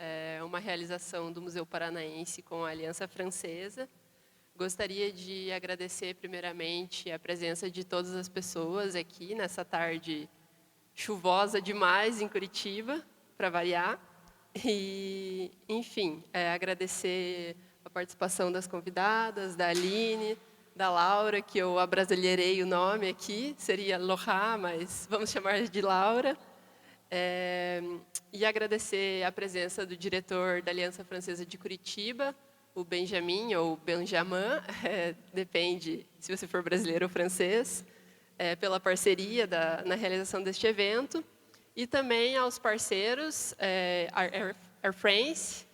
é uma realização do Museu Paranaense com a Aliança Francesa. Gostaria de agradecer, primeiramente, a presença de todas as pessoas aqui nessa tarde chuvosa demais em Curitiba, para variar. E, enfim, agradecer a participação das convidadas, da Aline, da Laura, que eu abrasileirei o nome aqui, seria Lohá, mas vamos chamar de Laura. E agradecer a presença do diretor da Aliança Francesa de Curitiba, o Benjamin, ou Benjamin, depende se você for brasileiro ou francês, pela parceria na realização deste evento, e também aos parceiros, Air France,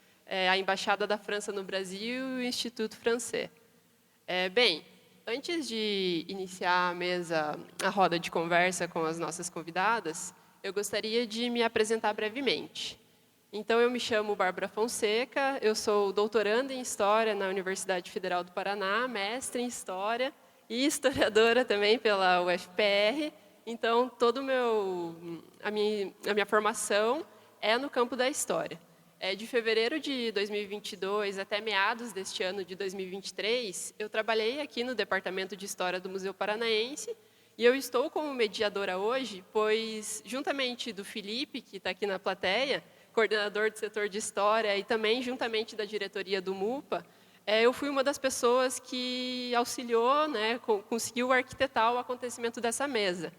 a Embaixada da França no Brasil e o Instituto Francês. Bem, antes de iniciar a roda de conversa com as nossas convidadas, eu gostaria de me apresentar brevemente. Então, eu me chamo Bárbara Fonseca, eu sou doutoranda em História na Universidade Federal do Paraná, mestre em História e historiadora também pela UFPR. Então, a minha formação é no campo da História. De fevereiro de 2022 até meados deste ano de 2023, eu trabalhei aqui no Departamento de História do Museu Paranaense, e eu estou como mediadora hoje, pois, juntamente do Felipe, que está aqui na plateia, coordenador do setor de História, e também juntamente da diretoria do MUPA, eu fui uma das pessoas que auxiliou, conseguiu arquitetar o acontecimento dessa mesa.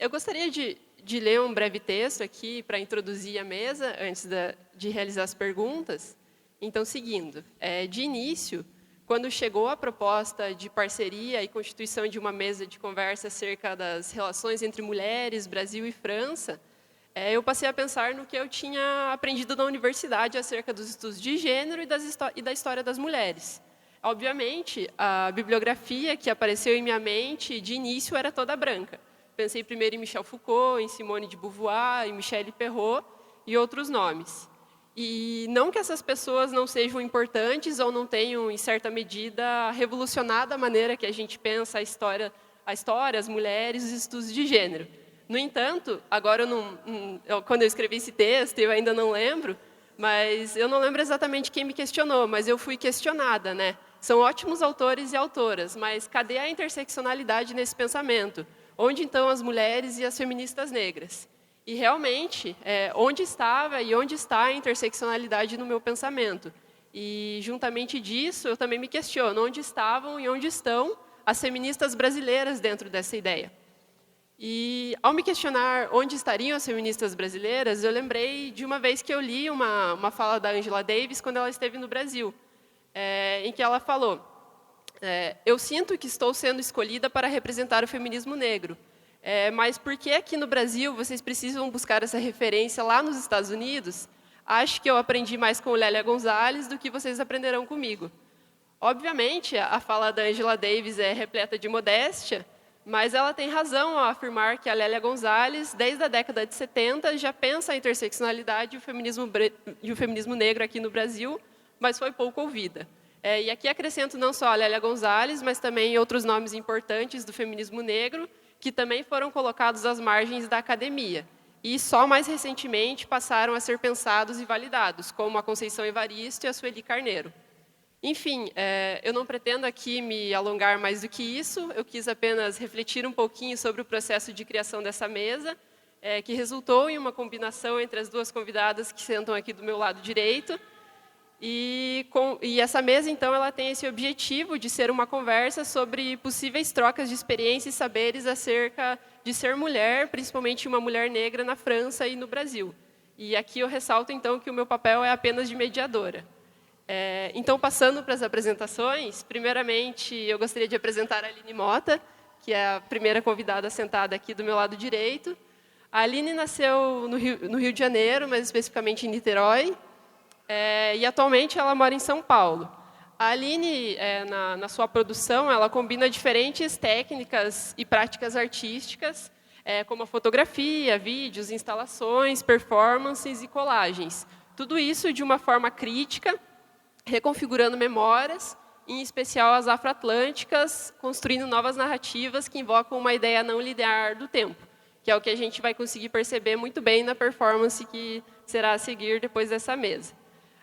Eu gostaria de ler um breve texto aqui para introduzir a mesa, antes de realizar as perguntas. Então, seguindo, de início, quando chegou a proposta de parceria e constituição de uma mesa de conversa acerca das relações entre mulheres, Brasil e França, eu passei a pensar no que eu tinha aprendido na universidade acerca dos estudos de gênero e da história das mulheres. Obviamente, a bibliografia que apareceu em minha mente, de início, era toda branca. Pensei primeiro em Michel Foucault, em Simone de Beauvoir, em Michelle Perrault e outros nomes. E não que essas pessoas não sejam importantes ou não tenham, em certa medida, revolucionado a maneira que a gente pensa a história, as mulheres, os estudos de gênero. No entanto, agora, quando eu escrevi esse texto, eu ainda não lembro, mas eu não lembro exatamente quem me questionou, mas eu fui questionada, São ótimos autores e autoras, mas cadê a interseccionalidade nesse pensamento? Onde, então, as mulheres e as feministas negras? E, realmente, onde estava e onde está a interseccionalidade no meu pensamento? E, juntamente disso, eu também me questiono onde estavam e onde estão as feministas brasileiras dentro dessa ideia. E, ao me questionar onde estariam as feministas brasileiras, eu lembrei de uma vez que eu li uma fala da Angela Davis quando ela esteve no Brasil, em que ela falou: eu sinto que estou sendo escolhida para representar o feminismo negro, mas por que aqui no Brasil vocês precisam buscar essa referência lá nos Estados Unidos? Acho que eu aprendi mais com Lélia Gonzalez do que vocês aprenderão comigo. Obviamente, a fala da Angela Davis é repleta de modéstia, mas ela tem razão ao afirmar que a Lélia Gonzalez, desde a década de 70, já pensa a interseccionalidade e o feminismo negro aqui no Brasil, mas foi pouco ouvida. E aqui acrescento não só a Lélia Gonzalez, mas também outros nomes importantes do feminismo negro, que também foram colocados às margens da academia. E só mais recentemente passaram a ser pensados e validados, como a Conceição Evaristo e a Sueli Carneiro. Enfim, eu não pretendo aqui me alongar mais do que isso, eu quis apenas refletir um pouquinho sobre o processo de criação dessa mesa, que resultou em uma combinação entre as duas convidadas que sentam aqui do meu lado direito. E essa mesa, então, ela tem esse objetivo de ser uma conversa sobre possíveis trocas de experiências e saberes acerca de ser mulher, principalmente uma mulher negra na França e no Brasil. E aqui eu ressalto, então, que o meu papel é apenas de mediadora. Então, passando para as apresentações, primeiramente, eu gostaria de apresentar a Aline Mota, que é a primeira convidada sentada aqui do meu lado direito. A Aline nasceu no Rio de Janeiro, mais especificamente em Niterói, e atualmente ela mora em São Paulo. A Aline, na sua produção, ela combina diferentes técnicas e práticas artísticas, como a fotografia, vídeos, instalações, performances e colagens. Tudo isso de uma forma crítica, reconfigurando memórias, em especial as afroatlânticas, construindo novas narrativas que invocam uma ideia não linear do tempo, que é o que a gente vai conseguir perceber muito bem na performance que será a seguir depois dessa mesa.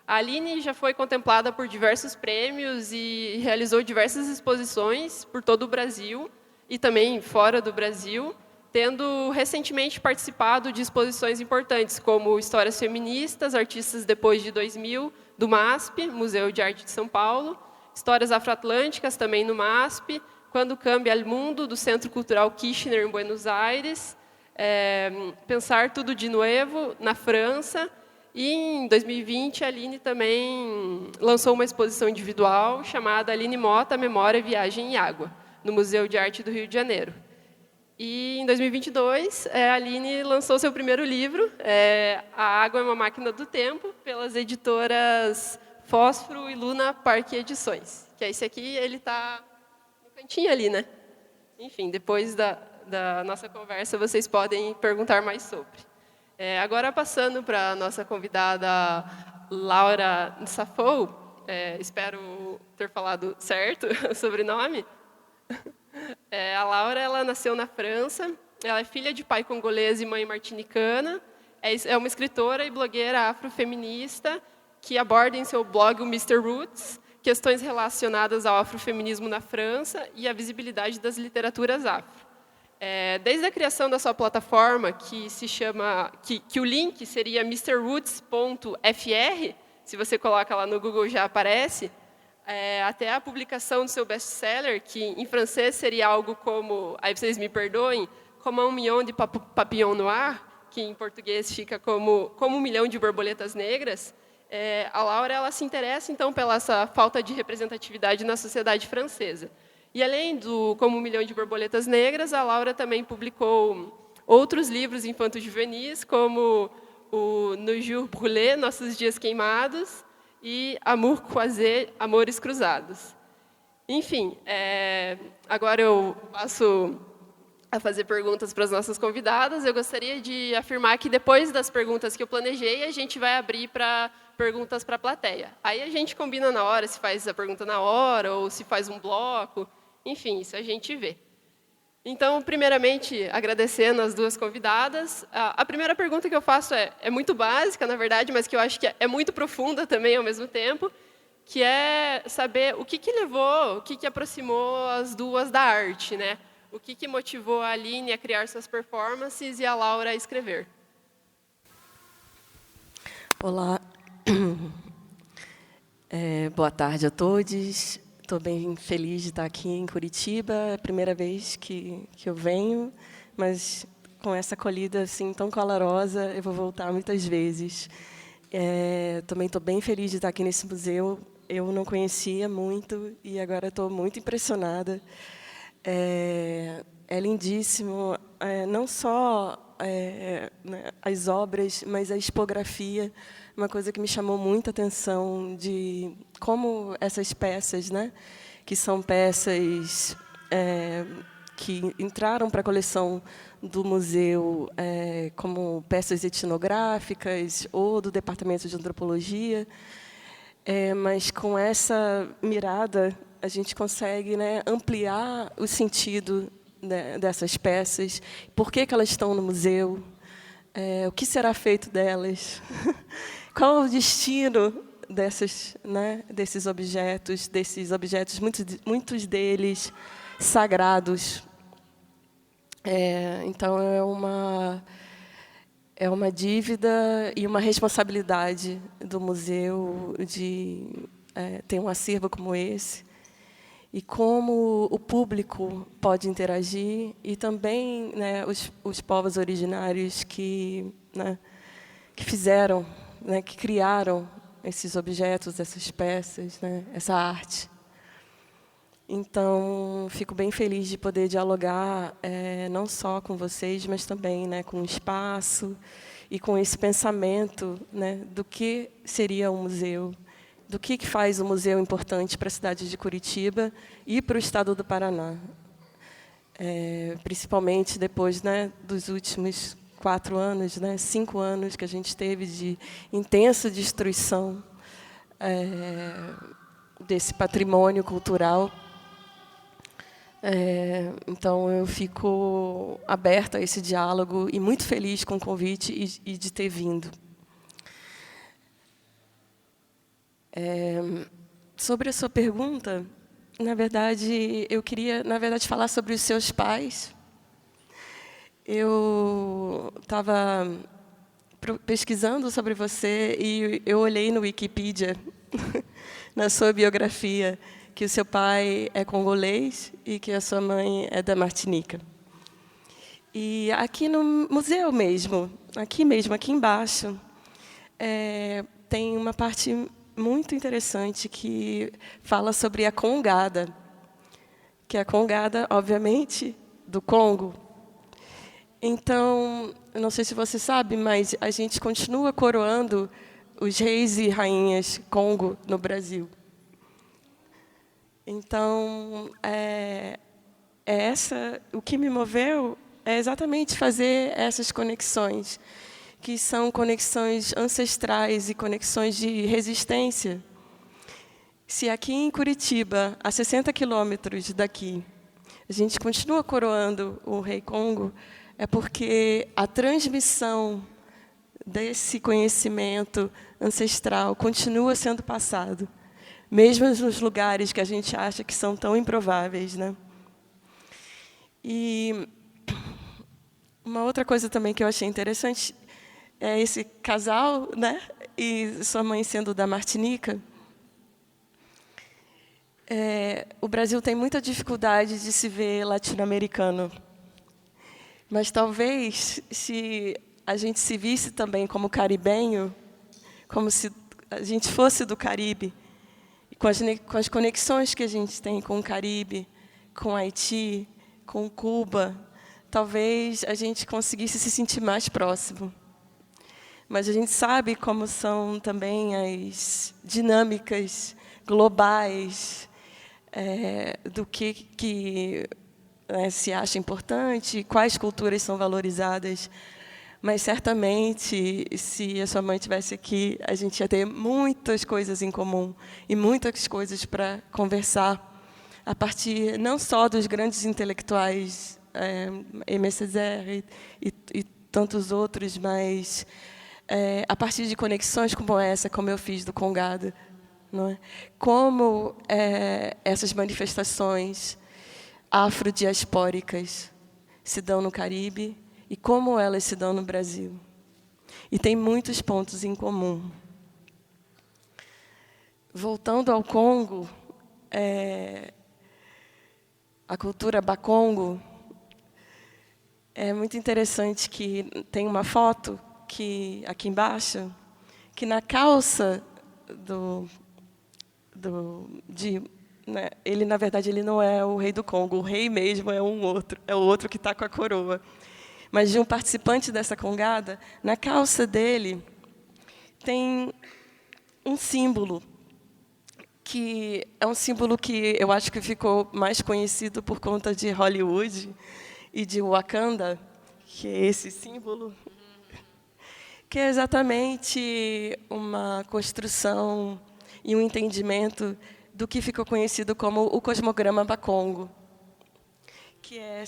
A Aline já foi contemplada por diversos prêmios e realizou diversas exposições por todo o Brasil e também fora do Brasil, tendo recentemente participado de exposições importantes, como Histórias Feministas, Artistas Depois de 2000, do MASP, Museu de Arte de São Paulo, Histórias Afroatlânticas, também no MASP, Quando Cambia o Mundo, do Centro Cultural Kirchner, em Buenos Aires, Pensar Tudo de Novo, na França, e, em 2020, a Aline também lançou uma exposição individual chamada Aline Mota, Memória, Viagem e Água, no Museu de Arte do Rio de Janeiro. E, em 2022, a Aline lançou seu primeiro livro, A Água é uma Máquina do Tempo, pelas editoras Fósforo e Luna Parque Edições. Que é esse aqui, ele está no cantinho ali, né? Enfim, depois da nossa conversa, vocês podem perguntar mais sobre. Agora, passando para a nossa convidada, Laura Nsafou, espero ter falado certo o sobrenome. A Laura, ela nasceu na França, ela é filha de pai congolês e mãe martinicana, é uma escritora e blogueira afrofeminista que aborda em seu blog, o Mr. Roots, questões relacionadas ao afrofeminismo na França e a visibilidade das literaturas afro. Desde a criação da sua plataforma, que se chama, que o link seria mrroots.fr, se você coloca lá no Google já aparece, até a publicação do seu best-seller, que em francês seria algo como, aí vocês me perdoem, como un million de papillons noirs, que em português fica como 1 milhão de borboletas negras. A Laura, ela se interessa, então, pela essa falta de representatividade na sociedade francesa. E, além do Como 1 milhão de borboletas negras, a Laura também publicou outros livros infanto-juvenis, como o Nos Jours Brûlés, Nossos Dias Queimados, e Amour Croisé, Amores Cruzados. Enfim, agora eu passo a fazer perguntas para as nossas convidadas. Eu gostaria de afirmar que, depois das perguntas que eu planejei, a gente vai abrir para perguntas para a plateia. Aí a gente combina na hora, se faz a pergunta na hora ou se faz um bloco. Enfim, isso a gente vê. Então, primeiramente, agradecendo as duas convidadas. A primeira pergunta que eu faço é muito básica, na verdade, mas que eu acho que é muito profunda também, ao mesmo tempo, que é saber o que levou, o que aproximou as duas da arte, né? O que motivou a Aline a criar suas performances e a Laura a escrever. Olá. Boa tarde a todos. Estou bem feliz de estar aqui em Curitiba. É a primeira vez que eu venho, mas com essa acolhida assim, tão calorosa, eu vou voltar muitas vezes. Também estou bem feliz de estar aqui nesse museu. Eu não conhecia muito e agora estou muito impressionada. É lindíssimo, não só né, as obras, mas a expografia. Uma coisa que me chamou muita atenção de como essas peças, né, que são peças que entraram para a coleção do museu como peças etnográficas ou do Departamento de Antropologia, mas com essa mirada a gente consegue, né, ampliar o sentido, né, dessas peças, por que elas estão no museu, o que será feito delas. Qual é o destino desses objetos, muitos deles sagrados? Então, é uma dívida e uma responsabilidade do museu de ter um acervo como esse, e como o público pode interagir, e também, né, os povos originários que fizeram, né, que criaram esses objetos, essas peças, né, essa arte. Então, fico bem feliz de poder dialogar não só com vocês, mas também, né, com o espaço e com esse pensamento, né, do que seria um museu, do que faz o museu importante para a cidade de Curitiba e para o estado do Paraná. Principalmente depois, né, dos últimos 4 anos, né, 5 anos que a gente teve de intensa destruição desse patrimônio cultural. Então, eu fico aberta a esse diálogo e muito feliz com o convite e de ter vindo. Sobre a sua pergunta, na verdade, eu queria, falar sobre os seus pais. Eu estava pesquisando sobre você e eu olhei no Wikipedia, na sua biografia, que o seu pai é congolês e que a sua mãe é da Martinica. E aqui no museu mesmo, aqui embaixo, tem uma parte muito interessante que fala sobre a congada, que é a congada, obviamente, do Congo. Então, eu não sei se você sabe, mas a gente continua coroando os reis e rainhas Congo no Brasil. Então, o que me moveu é exatamente fazer essas conexões, que são conexões ancestrais e conexões de resistência. Se aqui em Curitiba, a 60 quilômetros daqui, a gente continua coroando o rei Congo, é porque a transmissão desse conhecimento ancestral continua sendo passado, mesmo nos lugares que a gente acha que são tão improváveis, né? E uma outra coisa também que eu achei interessante é esse casal, né? E sua mãe sendo da Martinica. O Brasil tem muita dificuldade de se ver latino-americano. Mas talvez, se a gente se visse também como caribenho, como se a gente fosse do Caribe, com as conexões que a gente tem com o Caribe, com Haiti, com Cuba, talvez a gente conseguisse se sentir mais próximo. Mas a gente sabe como são também as dinâmicas globais do que se acha importante, quais culturas são valorizadas. Mas, certamente, se a sua mãe estivesse aqui, a gente ia ter muitas coisas em comum e muitas coisas para conversar, a partir não só dos grandes intelectuais, Aimé Césaire e tantos outros, mas a partir de conexões como essa, como eu fiz do Congado, não é? Como essas manifestações afrodiaspóricas se dão no Caribe e como elas se dão no Brasil. E tem muitos pontos em comum. Voltando ao Congo, a cultura Bakongo, é muito interessante que tem uma foto aqui embaixo, que na calça né, ele, na verdade, ele não é o rei do Congo, o rei mesmo é o outro que está com a coroa. Mas de um participante dessa congada, na calça dele tem um símbolo, que é um símbolo que eu acho que ficou mais conhecido por conta de Hollywood e de Wakanda, que é esse símbolo, que é exatamente uma construção e um entendimento do que ficou conhecido como o cosmograma Bakongo, que é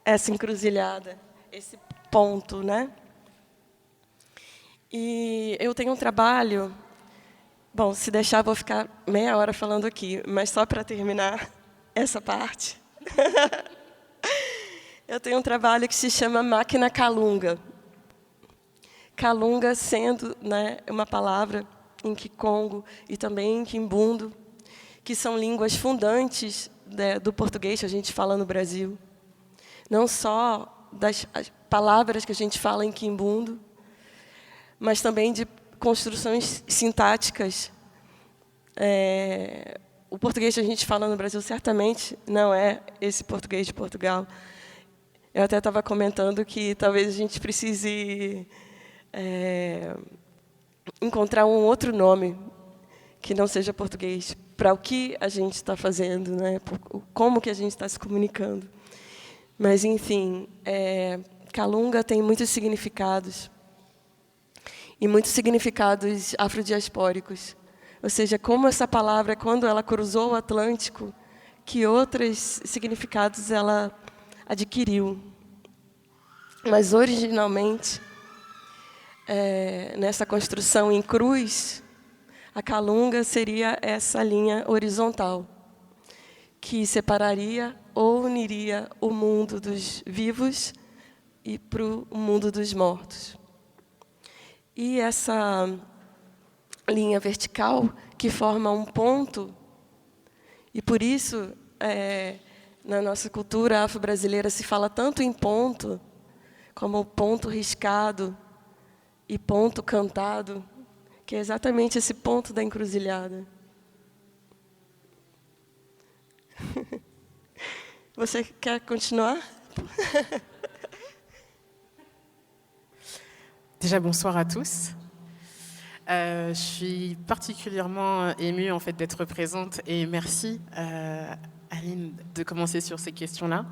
essa encruzilhada, esse ponto, né? E eu tenho um trabalho, bom, se deixar vou ficar meia hora falando aqui, mas só para terminar essa parte, eu tenho um trabalho que se chama Máquina Kalunga. Kalunga sendo, né, uma palavra em Kikongo e também em Kimbundo, que são línguas fundantes do português que a gente fala no Brasil. Não só das palavras que a gente fala em Kimbundo, mas também de construções sintáticas. O português que a gente fala no Brasil certamente não é esse português de Portugal. Eu até estava comentando que talvez a gente precise encontrar um outro nome que não seja português para o que a gente está fazendo, né? Como que a gente está se comunicando. Mas, enfim, Kalunga tem muitos significados, e muitos significados afrodiaspóricos. Ou seja, como essa palavra, quando ela cruzou o Atlântico, que outros significados ela adquiriu. Mas, originalmente, nessa construção em cruz, A calunga seria essa linha horizontal, que separaria ou uniria o mundo dos vivos e para o mundo dos mortos. E essa linha vertical, que forma um ponto, e por isso, na nossa cultura afro-brasileira, se fala tanto em ponto, como ponto riscado e ponto cantado, que é exatamente esse ponto da encruzilhada. Você quer continuar? Déjà, bonsoir à tous. Je suis particulièrement émue en fait, d'être présente et merci Aline de commencer sur ces questions-là.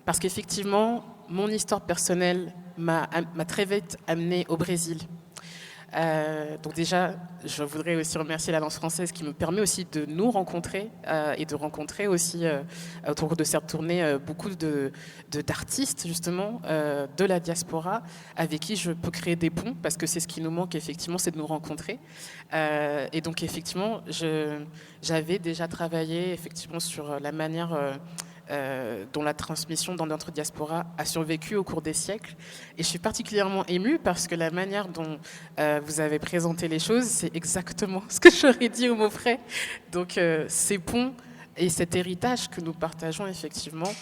Parce qu'effectivement, mon histoire personnelle m'a très vite amenée au Brésil. Donc déjà, je voudrais aussi remercier l'Alliance française qui me permet aussi de nous rencontrer et de rencontrer aussi autour de cette tournée beaucoup d'artistes justement de la diaspora avec qui je peux créer des ponts parce que c'est ce qui nous manque effectivement, c'est de nous rencontrer. Et donc effectivement, j'avais déjà travaillé effectivement sur la manière dont la transmission dans notre diaspora a survécu au cours des siècles. Et je suis particulièrement émue parce que la manière dont vous avez présenté les choses, c'est exactement ce que j'aurais dit au mot frais. Donc ces ponts et cet héritage que nous partageons effectivement,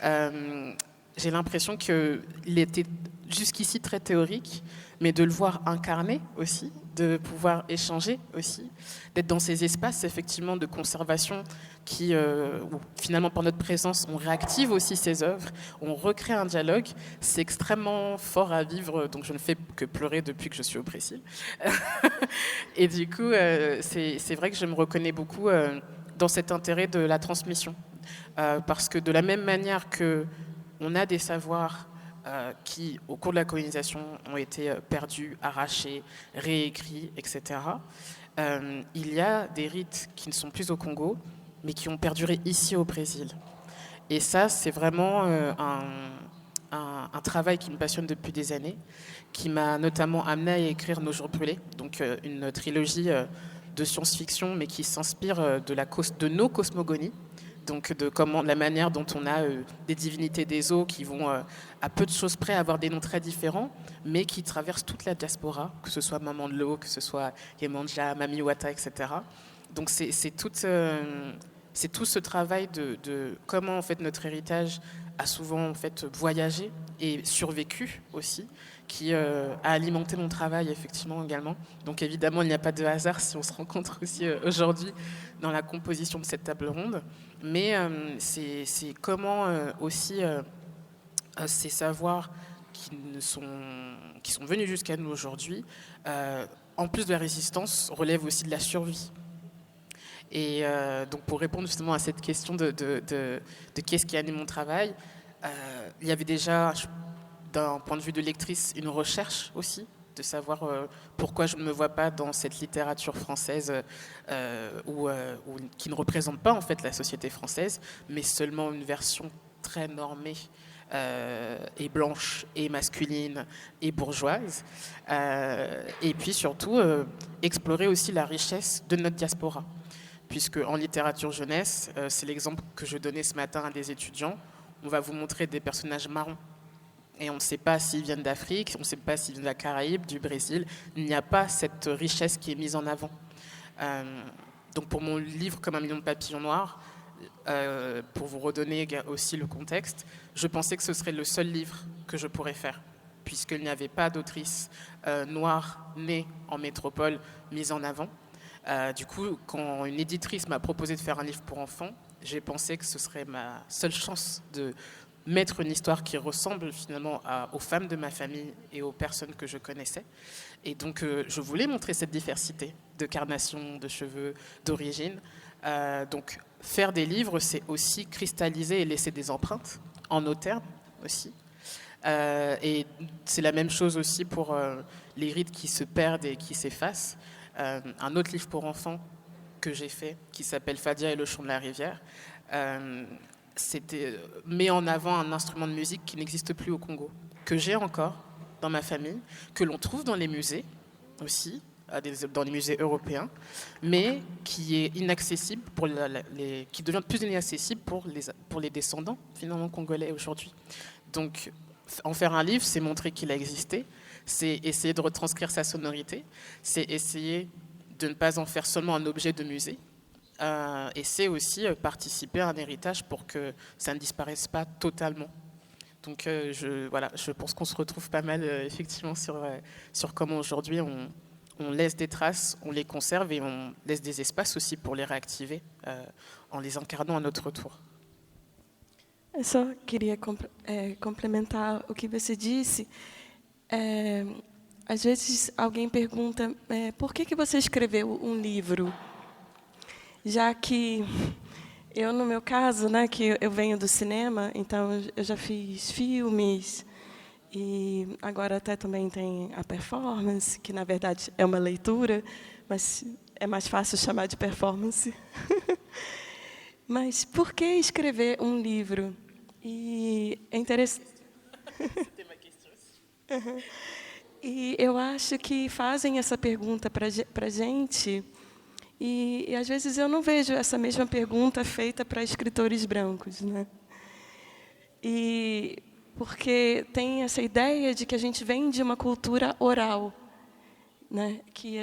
j'ai l'impression qu'il était jusqu'ici très théorique, mais de le voir incarné aussi, de pouvoir échanger aussi, d'être dans ces espaces effectivement de conservation qui, où, finalement par notre présence, on réactive aussi ces œuvres, on recrée un dialogue, c'est extrêmement fort à vivre, donc je ne fais que pleurer depuis que je suis au Brésil. Et du coup, c'est vrai que je me reconnais beaucoup dans cet intérêt de la transmission, parce que de la même manière qu'on a des savoirs qui, au cours de la colonisation, ont été perdus, arrachés, réécrits, etc. Il y a des rites qui ne sont plus au Congo, mais qui ont perduré ici au Brésil. Et ça, c'est vraiment un travail qui me passionne depuis des années, qui m'a notamment amené à écrire Nos jours brûlés, donc une trilogie de science-fiction, mais qui s'inspire de nos cosmogonies, donc de la manière dont on a des divinités des eaux qui vont à peu de choses près avoir des noms très différents, mais qui traversent toute la diaspora, que ce soit Maman de l'eau, que ce soit Yemanja, Mami Wata, etc. Donc c'est tout ce travail de comment en fait notre héritage a souvent en fait voyagé et survécu aussi, qui a alimenté mon travail effectivement également. Donc évidemment, il n'y a pas de hasard si on se rencontre aussi aujourd'hui dans la composition de cette table ronde, mais c'est comment aussi ces savoirs qui sont venus jusqu'à nous aujourd'hui, en plus de la résistance, relèvent aussi de la survie. Et donc pour répondre justement à cette question de qu'est-ce qui anime mon travail, il y avait déjà, d'un point de vue de lectrice, une recherche aussi, de savoir pourquoi je ne me vois pas dans cette littérature française qui ne représente pas en fait la société française, mais seulement une version très normée et blanche et masculine et bourgeoise. Et puis surtout, explorer aussi la richesse de notre diaspora. Puisque en littérature jeunesse, c'est l'exemple que je donnais ce matin à des étudiants, on va vous montrer des personnages marrons. Et on ne sait pas s'ils viennent d'Afrique, on ne sait pas s'ils viennent de la Caraïbe, du Brésil. Il n'y a pas cette richesse qui est mise en avant. Donc pour mon livre Comme un million de papillons noirs, pour vous redonner aussi le contexte, je pensais que ce serait le seul livre que je pourrais faire, puisqu'il n'y avait pas d'autrice noire née en métropole mise en avant. Du coup, quand une éditrice m'a proposé de faire un livre pour enfants, j'ai pensé que ce serait ma seule chance de mettre une histoire qui ressemble finalement aux femmes de ma famille et aux personnes que je connaissais. Et donc, je voulais montrer cette diversité de carnation, de cheveux, d'origine. Donc, faire des livres, c'est aussi cristalliser et laisser des empreintes, en nos termes aussi. Et c'est la même chose aussi pour les rites qui se perdent et qui s'effacent. Un autre livre pour enfants que j'ai fait, qui s'appelle Fadia et le chant de la rivière, met en avant un instrument de musique qui n'existe plus au Congo, que j'ai encore dans ma famille, que l'on trouve dans les musées aussi, dans les musées européens, mais qui est inaccessible qui devient de plus inaccessible pour les descendants finalement congolais aujourd'hui. Donc, en faire un livre, c'est montrer qu'il a existé, c'est essayer de retranscrire sa sonorité, c'est essayer de ne pas en faire seulement un objet de musée, et c'est aussi participer à un héritage pour que ça ne disparaisse pas totalement. Donc je pense qu'on se retrouve pas mal effectivement sur comment aujourd'hui on laisse des traces, on les conserve et on laisse des espaces aussi pour les réactiver en les incarnant à notre tour. Eu só queria complementar o que você disse. Às vezes alguém pergunta por que você escreveu um livro? Já que eu, no meu caso, né, que eu venho do cinema, então eu já fiz filmes e agora até também tem a performance, que na verdade é uma leitura, mas é mais fácil chamar de performance. Mas por que escrever um livro? E é interessante. E eu acho que fazem essa pergunta para a gente, e às vezes eu não vejo essa mesma pergunta feita para escritores brancos, né? E porque tem essa ideia de que a gente vem de uma cultura oral, né? Que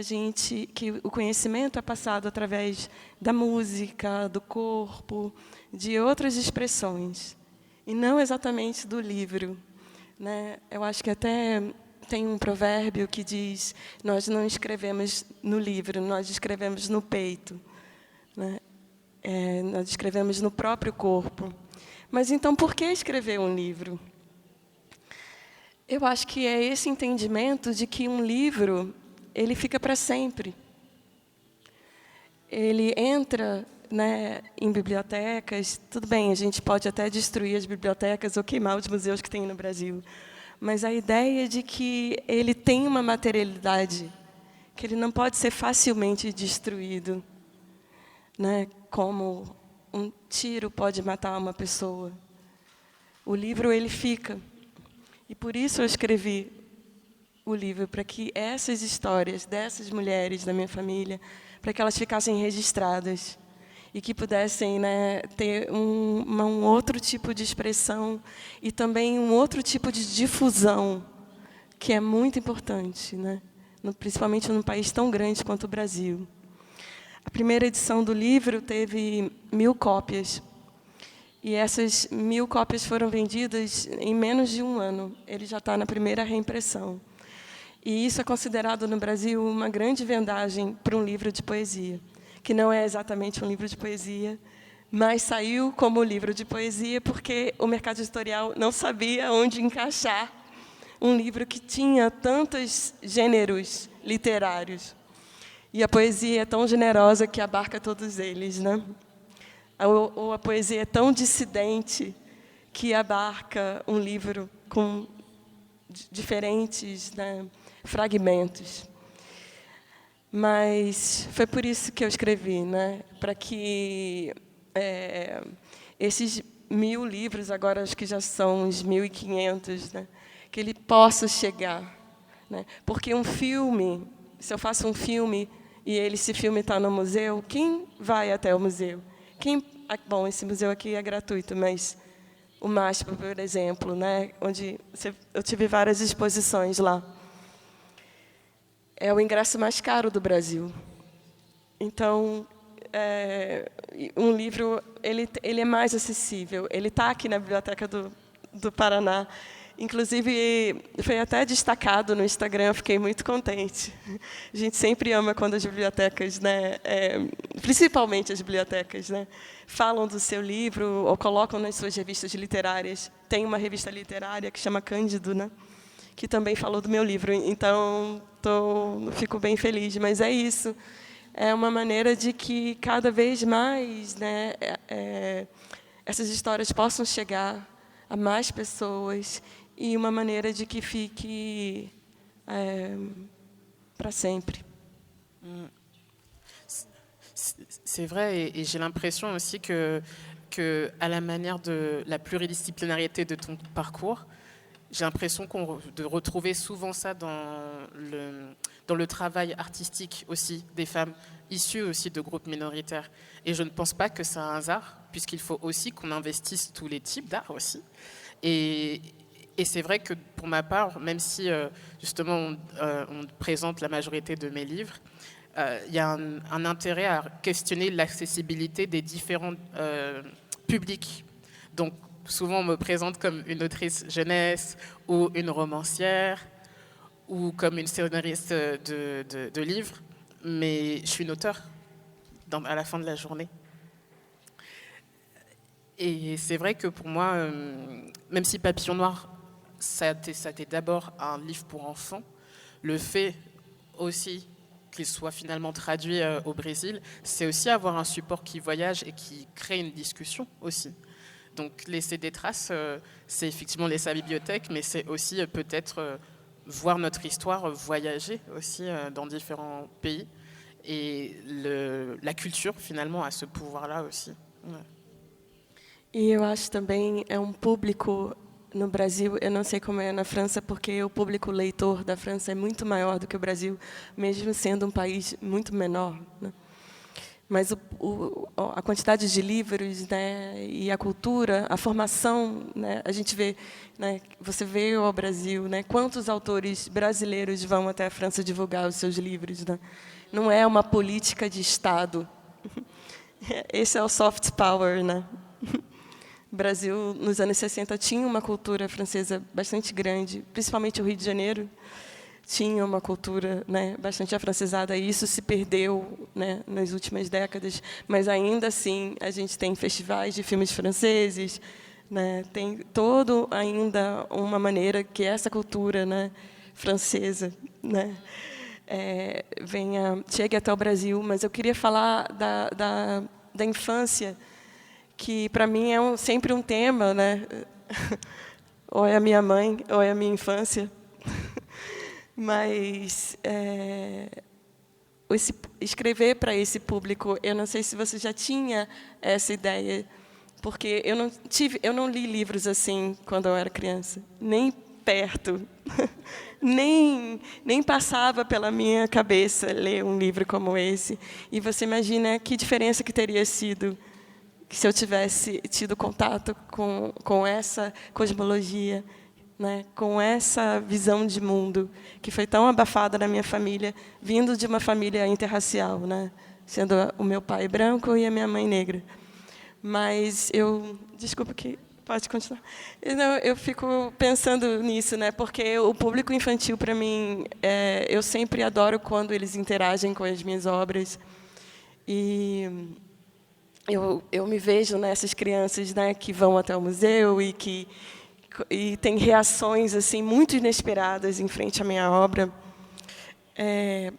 o conhecimento é passado através da música, do corpo, de outras expressões, e não exatamente do livro, né? Eu acho que até tem um provérbio que diz: nós não escrevemos no livro, nós escrevemos no peito, né? Nós escrevemos no próprio corpo. Mas então, por que escrever um livro? Eu acho que é esse entendimento de que um livro ele fica para sempre. Ele entra, né, em bibliotecas. Tudo bem, a gente pode até destruir as bibliotecas ou queimar os museus que tem no Brasil, mas a ideia de que ele tem uma materialidade, que ele não pode ser facilmente destruído, né, como um tiro pode matar uma pessoa. O livro ele fica. E por isso eu escrevi o livro, para que essas histórias dessas mulheres da minha família, para que elas ficassem registradas e que pudessem, né, ter um outro tipo de expressão e também um outro tipo de difusão, que é muito importante, né, principalmente num país tão grande quanto o Brasil. A primeira edição do livro teve 1000 cópias. E essas 1000 cópias foram vendidas em menos de um ano. Ele já está na primeira reimpressão. E isso é considerado no Brasil uma grande vendagem para um livro de poesia, que não é exatamente um livro de poesia, mas saiu como livro de poesia porque o mercado editorial não sabia onde encaixar um livro que tinha tantos gêneros literários. E a poesia é tão generosa que abarca todos eles, né? Ou a poesia é tão dissidente que abarca um livro com diferentes, né, fragmentos. Mas foi por isso que eu escrevi, né, para que esses 1000 livros, agora acho que já são uns 1500, né, que ele possa chegar, né? Porque um filme, se eu faço um filme e esse filme está no museu, quem vai até o museu? Bom, esse museu aqui é gratuito, mas o MASP, por exemplo, né, onde eu tive várias exposições lá, é o ingresso mais caro do Brasil. Então, um livro ele é mais acessível. Ele está aqui na Biblioteca do Paraná. Inclusive, foi até destacado no Instagram, eu fiquei muito contente. A gente sempre ama quando as bibliotecas, né, principalmente as bibliotecas, né, falam do seu livro ou colocam nas suas revistas literárias. Tem uma revista literária que chama Cândido, né, que também falou do meu livro. Então, fico bem feliz. Mas é isso. É uma maneira de que, cada vez mais, né, essas histórias possam chegar a mais pessoas e uma maneira de que fique para sempre. C'est vrai, et j'ai l'impression aussi que à la manière de la pluridisciplinarité de ton parcours, j'ai l'impression de retrouver souvent ça dans le travail artistique aussi des femmes issues aussi de groupes minoritaires. Et je ne pense pas que c'est un hasard, puisqu'il faut aussi qu'on investisse tous les types d'art aussi. Et c'est vrai que pour ma part, même si justement on présente la majorité de mes livres, il y a un intérêt à questionner l'accessibilité des différents publics. Donc souvent on me présente comme une autrice jeunesse ou une romancière ou comme une scénariste de livres, mais je suis une auteure à la fin de la journée. Et c'est vrai que pour moi, même si Papillon Noir, ça a été d'abord un livre pour enfants, le fait aussi qu'il soit finalement traduit au Brésil, c'est aussi avoir un support qui voyage et qui crée une discussion aussi. Donc laisser des traces, c'est effectivement laisser la bibliothèque, mais c'est aussi peut-être voir notre histoire voyager aussi dans différents pays. Et la culture, finalement, a ce pouvoir-là aussi. Ouais. E eu acho também público no Brasil, eu não sei como é na França, porque o público leitor da França é muito maior do que o Brasil, mesmo sendo um país muito menor, né? Mas a quantidade de livros, né, e a cultura, a formação, né, a gente vê, né, você veio ao Brasil, né, quantos autores brasileiros vão até a França divulgar os seus livros, né? Não é uma política de Estado. Esse é o soft power, né? O Brasil, nos anos 60, tinha uma cultura francesa bastante grande, principalmente o Rio de Janeiro tinha uma cultura, né, bastante afrancesada, e isso se perdeu, né, nas últimas décadas, mas ainda assim a gente tem festivais de filmes franceses, né, tem todo ainda uma maneira que essa cultura, né, francesa, né, chegue até o Brasil. Mas eu queria falar da infância, que para mim é sempre um tema, né? Ou é a minha mãe, ou é a minha infância. Mas escrever para esse público, eu não sei se você já tinha essa ideia, porque eu não li livros assim quando eu era criança, nem perto, nem passava pela minha cabeça ler um livro como esse. E você imagina que diferença que teria sido se eu tivesse tido contato com essa cosmologia, né, com essa visão de mundo que foi tão abafada na minha família, vindo de uma família interracial, né, sendo o meu pai branco e a minha mãe negra. Mas desculpa que pode continuar. Eu fico pensando nisso, né, porque o público infantil, para mim, eu sempre adoro quando eles interagem com as minhas obras. E eu me vejo nessas crianças, né, que vão até o museu e têm reações assim muito inesperadas em frente à minha obra.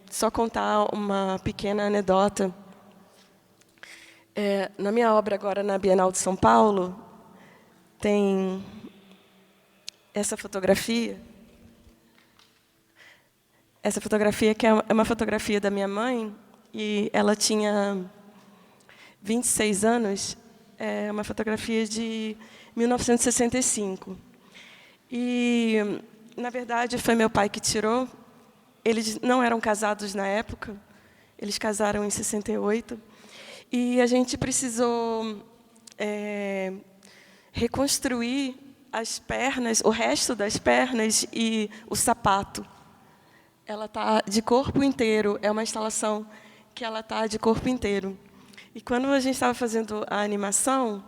Só contar uma pequena anedota. Na minha obra agora na Bienal de São Paulo tem essa fotografia. Essa fotografia que é uma fotografia da minha mãe, e ela tinha 26 anos, é uma fotografia de 1965. E, na verdade, foi meu pai que tirou. Eles não eram casados na época, eles casaram em 68. E a gente precisou reconstruir as pernas, o resto das pernas e o sapato. Ela está de corpo inteiro, é uma instalação que ela está de corpo inteiro. E quando a gente estava fazendo a animação,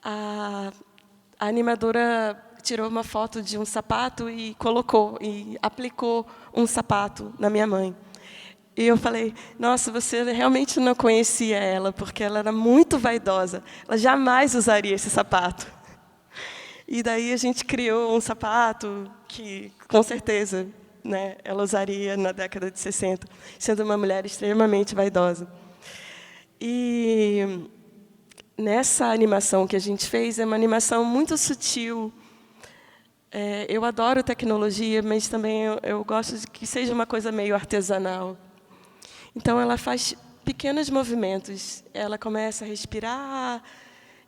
a animadora tirou uma foto de um sapato e aplicou um sapato na minha mãe. E eu falei, nossa, você realmente não conhecia ela, porque ela era muito vaidosa. Ela jamais usaria esse sapato. E daí a gente criou um sapato que, com certeza, né, ela usaria na década de 60, sendo uma mulher extremamente vaidosa. E nessa animação que a gente fez, é uma animação muito sutil. Eu adoro tecnologia, mas também eu gosto de que seja uma coisa meio artesanal. Então, ela faz pequenos movimentos. Ela começa a respirar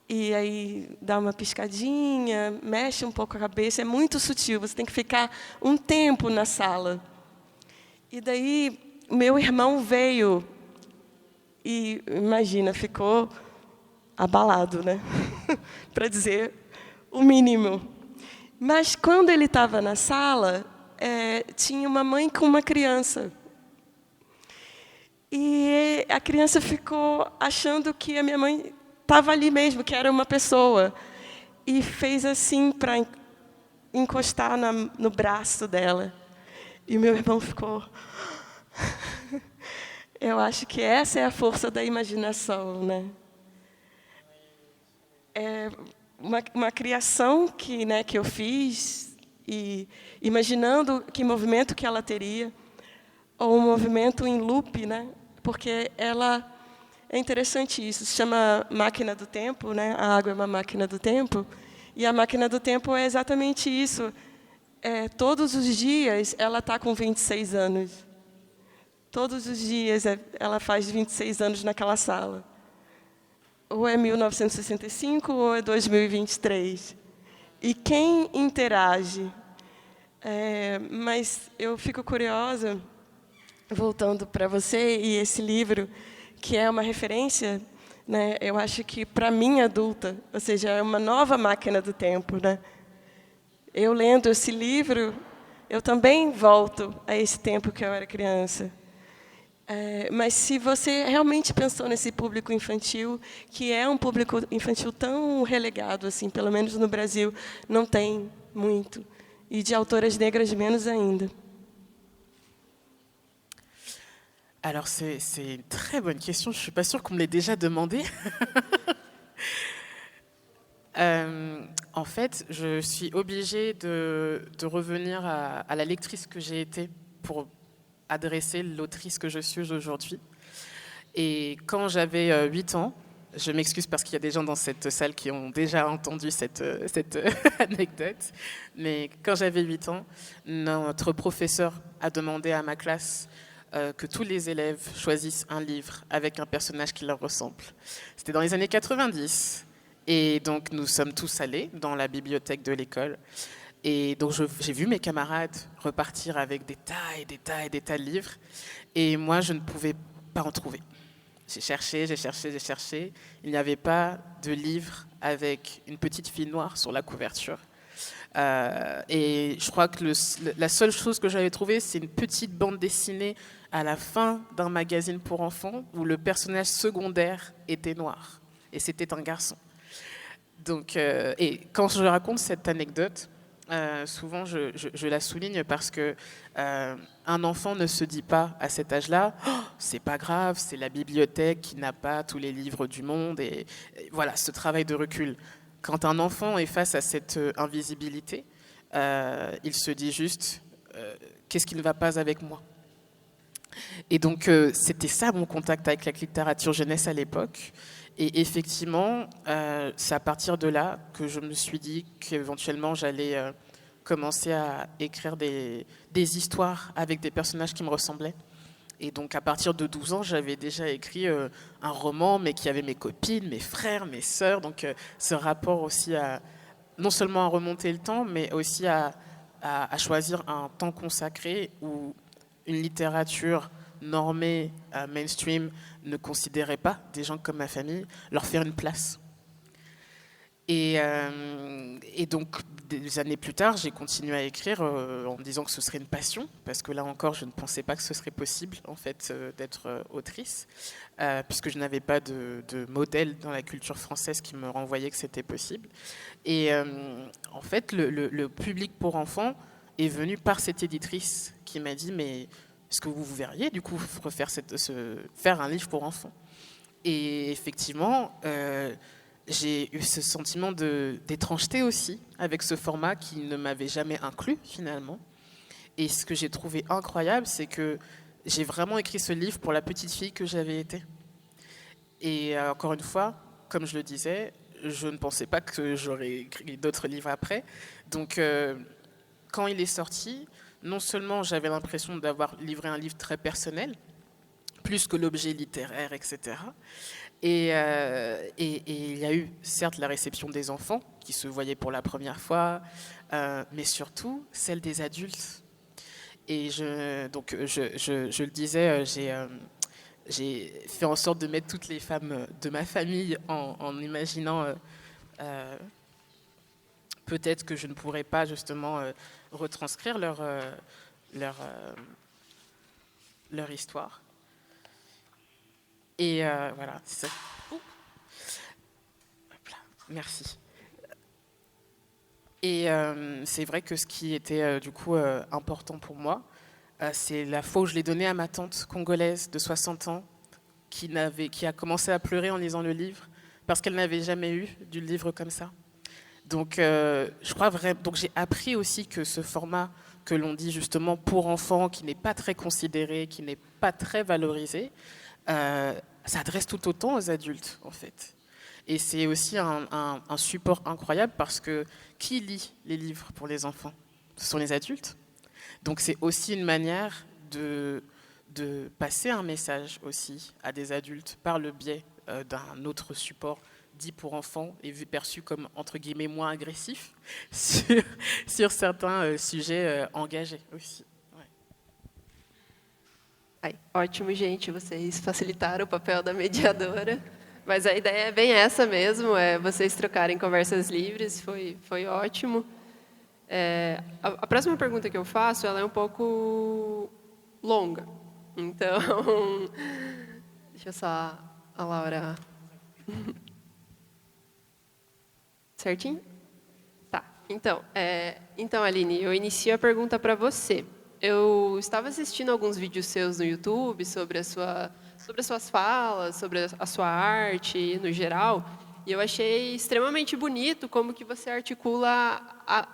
e aí dá uma piscadinha, mexe um pouco a cabeça, é muito sutil, você tem que ficar um tempo na sala. E daí, meu irmão veio e, imagina, ficou abalado, né? Para dizer o mínimo. Mas, quando ele estava na sala, tinha uma mãe com uma criança. E a criança ficou achando que a minha mãe estava ali mesmo, que era uma pessoa. E fez assim para encostar no braço dela. E o meu irmão ficou... Eu acho que essa é a força da imaginação, né? É uma criação que eu fiz, e imaginando que movimento que ela teria, ou um movimento em loop, né? Porque ela... É interessante isso, se chama máquina do tempo, né? A água é uma máquina do tempo, e a máquina do tempo é exatamente isso. Todos os dias ela está com 26 anos. Todos os dias ela faz 26 anos naquela sala. Ou é 1965 ou é 2023. E quem interage? Mas eu fico curiosa, voltando para você e esse livro, que é uma referência, né? Eu acho que para mim adulta, ou seja, é uma nova máquina do tempo, né? Eu lendo esse livro, eu também volto a esse tempo que eu era criança. Mas se você realmente pensou nesse público infantil, que é um público infantil tão relegado, assim, pelo menos no Brasil, não tem muito, e de autoras negras menos ainda. Alors, c'est une très bonne question. Je ne suis pas sûre qu'on me l'ait déjà demandé. En fait, je suis obligée de revenir à la lectrice que j'ai été pour adresser l'autrice que je suis aujourd'hui. Et quand j'avais 8 ans, je m'excuse parce qu'il y a des gens dans cette salle qui ont déjà entendu cette anecdote, mais quand j'avais 8 ans, notre professeur a demandé à ma classe que tous les élèves choisissent un livre avec un personnage qui leur ressemble. C'était dans les années 90. Et donc, nous sommes tous allés dans la bibliothèque de l'école. Et donc, j'ai vu mes camarades repartir avec des tas et des tas et des tas de livres. Et moi, je ne pouvais pas en trouver. J'ai cherché. Il n'y avait pas de livre avec une petite fille noire sur la couverture. Et je crois que la seule chose que j'avais trouvée, c'est une petite bande dessinée à la fin d'un magazine pour enfants où le personnage secondaire était noir. Et c'était un garçon. Donc, et quand je raconte cette anecdote, souvent je la souligne parce que un enfant ne se dit pas à cet âge-là oh, c'est pas grave, c'est la bibliothèque qui n'a pas tous les livres du monde, et voilà, ce travail de recul. Quand un enfant est face à cette invisibilité, il se dit juste qu'est-ce qui ne va pas avec moi? Et donc c'était ça mon contact avec la littérature jeunesse à l'époque. Et effectivement, c'est à partir de là que je me suis dit qu'éventuellement j'allais commencer à écrire des histoires avec des personnages qui me ressemblaient. Et donc à partir de 12 ans, j'avais déjà écrit un roman, mais qui avait mes copines, mes frères, mes sœurs. Donc ce rapport aussi à non seulement à remonter le temps, mais aussi à choisir un temps consacré où une littérature normée, mainstream, ne considérait pas des gens comme ma famille, leur faire une place. Et donc, des années plus tard, j'ai continué à écrire en me disant que ce serait une passion, parce que là encore, je ne pensais pas que ce serait possible, en fait, d'être autrice, puisque je n'avais pas de modèle dans la culture française qui me renvoyait que c'était possible. Et en fait, le public pour enfants est venu par cette éditrice qui m'a dit « mais est-ce que vous verriez, du coup, faire un livre pour enfants ?» Et effectivement, j'ai eu ce sentiment d'étrangeté aussi avec ce format qui ne m'avait jamais inclus, finalement. Et ce que j'ai trouvé incroyable, c'est que j'ai vraiment écrit ce livre pour la petite fille que j'avais été. Et encore une fois, comme je le disais, je ne pensais pas que j'aurais écrit d'autres livres après. Donc, quand il est sorti, non seulement j'avais l'impression d'avoir livré un livre très personnel, plus que l'objet littéraire, etc. Et il y a eu, certes, la réception des enfants, qui se voyaient pour la première fois, mais surtout celle des adultes. Et donc, je le disais, j'ai fait en sorte de mettre toutes les femmes de ma famille en imaginant peut-être que je ne pourrais pas justement retranscrire leur histoire. Et voilà, c'est ça. Hop là, merci. Et c'est vrai que ce qui était du coup important pour moi, c'est la fois où je l'ai donné à ma tante congolaise de 60 ans qui a commencé à pleurer en lisant le livre parce qu'elle n'avait jamais eu du livre comme ça. Donc, je crois vraiment. Donc, j'ai appris aussi que ce format que l'on dit justement pour enfants, qui n'est pas très considéré, qui n'est pas très valorisé, s'adresse tout autant aux adultes, en fait. Et c'est aussi un support incroyable parce que qui lit les livres pour les enfants? Ce sont les adultes. Donc, c'est aussi une manière de passer un message aussi à des adultes par le biais d'un autre support dit pour enfants et vu perçu comme, entre guillemets, moins agressif sur certains sujets engagés aussi. Ai, ótimo, gente, vocês facilitaram o papel da mediadora, mas a ideia é bem essa mesmo, é vocês trocarem conversas livres, foi ótimo. A próxima pergunta que eu faço, ela é um pouco longa, então, deixa só a Laura... Certinho? Tá. Então, Aline, eu inicio a pergunta para você. Eu estava assistindo alguns vídeos seus no YouTube sobre as suas falas, sobre a sua arte no geral, e eu achei extremamente bonito como que você articula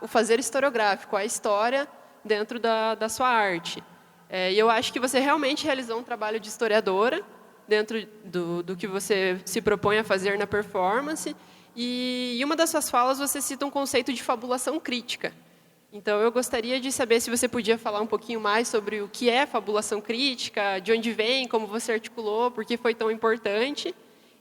o fazer historiográfico, a história dentro da sua arte. E eu acho que você realmente realizou um trabalho de historiadora dentro do que você se propõe a fazer na performance. E em uma das suas falas, você cita um conceito de fabulação crítica. Então, eu gostaria de saber se você podia falar um pouquinho mais sobre o que é fabulação crítica, de onde vem, como você articulou, por que foi tão importante.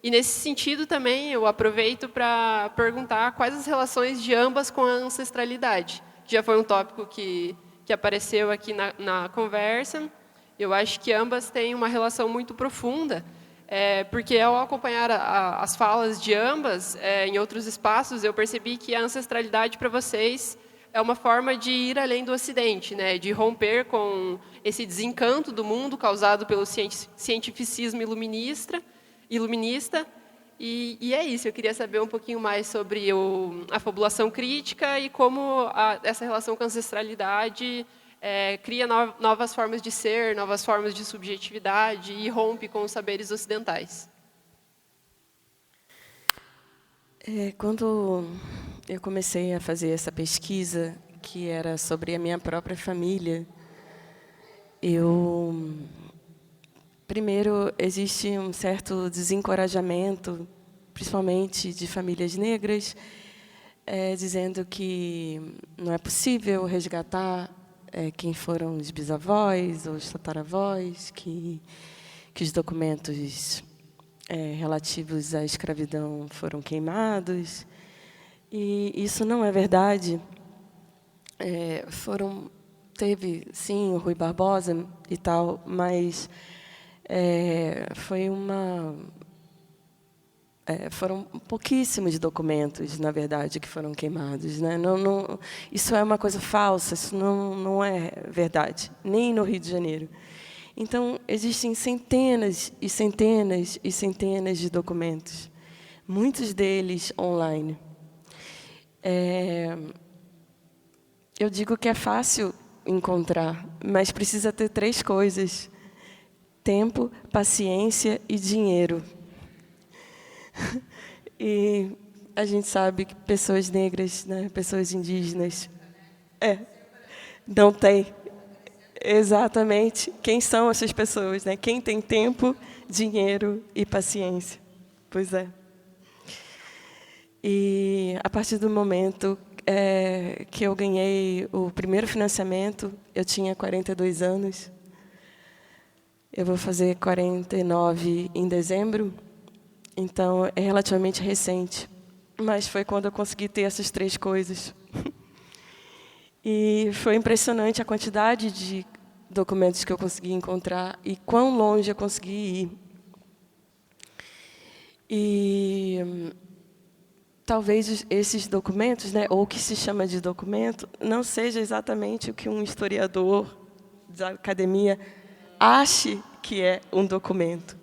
E, nesse sentido, também, eu aproveito para perguntar quais as relações de ambas com a ancestralidade. Já foi um tópico que apareceu aqui na conversa. Eu acho que ambas têm uma relação muito profunda, porque ao acompanhar as falas de ambas em outros espaços, eu percebi que a ancestralidade para vocês é uma forma de ir além do Ocidente, né? De romper com esse desencanto do mundo causado pelo cientificismo iluminista. E é isso, eu queria saber um pouquinho mais sobre a fabulação crítica e como essa relação com a ancestralidade cria novas formas de ser, novas formas de subjetividade e rompe com os saberes ocidentais. Quando eu comecei a fazer essa pesquisa, que era sobre a minha própria família, primeiro, existe um certo desencorajamento, principalmente de famílias negras, dizendo que não é possível resgatar quem foram os bisavós ou os tataravós, que os documentos relativos à escravidão foram queimados. E isso não é verdade. Teve, sim, o Rui Barbosa e tal, mas foram pouquíssimos documentos, na verdade, que foram queimados, né? Isso é uma coisa falsa, isso não é verdade, nem no Rio de Janeiro. Então, existem centenas e centenas e centenas de documentos, muitos deles online. Eu digo que é fácil encontrar, mas precisa ter 3 coisas: tempo, paciência e dinheiro. E a gente sabe que pessoas negras, né, pessoas indígenas, não tem. Exatamente. Quem são essas pessoas, né? Quem tem tempo, dinheiro e paciência? Pois é. E a partir do momento que eu ganhei o primeiro financiamento, eu tinha 42 anos. Eu vou fazer 49 em dezembro, então é relativamente recente. Mas foi quando eu consegui ter essas 3 coisas. E foi impressionante a quantidade de documentos que eu consegui encontrar e quão longe eu consegui ir. E talvez esses documentos, né, ou o que se chama de documento, não seja exatamente o que um historiador da academia ache que é um documento.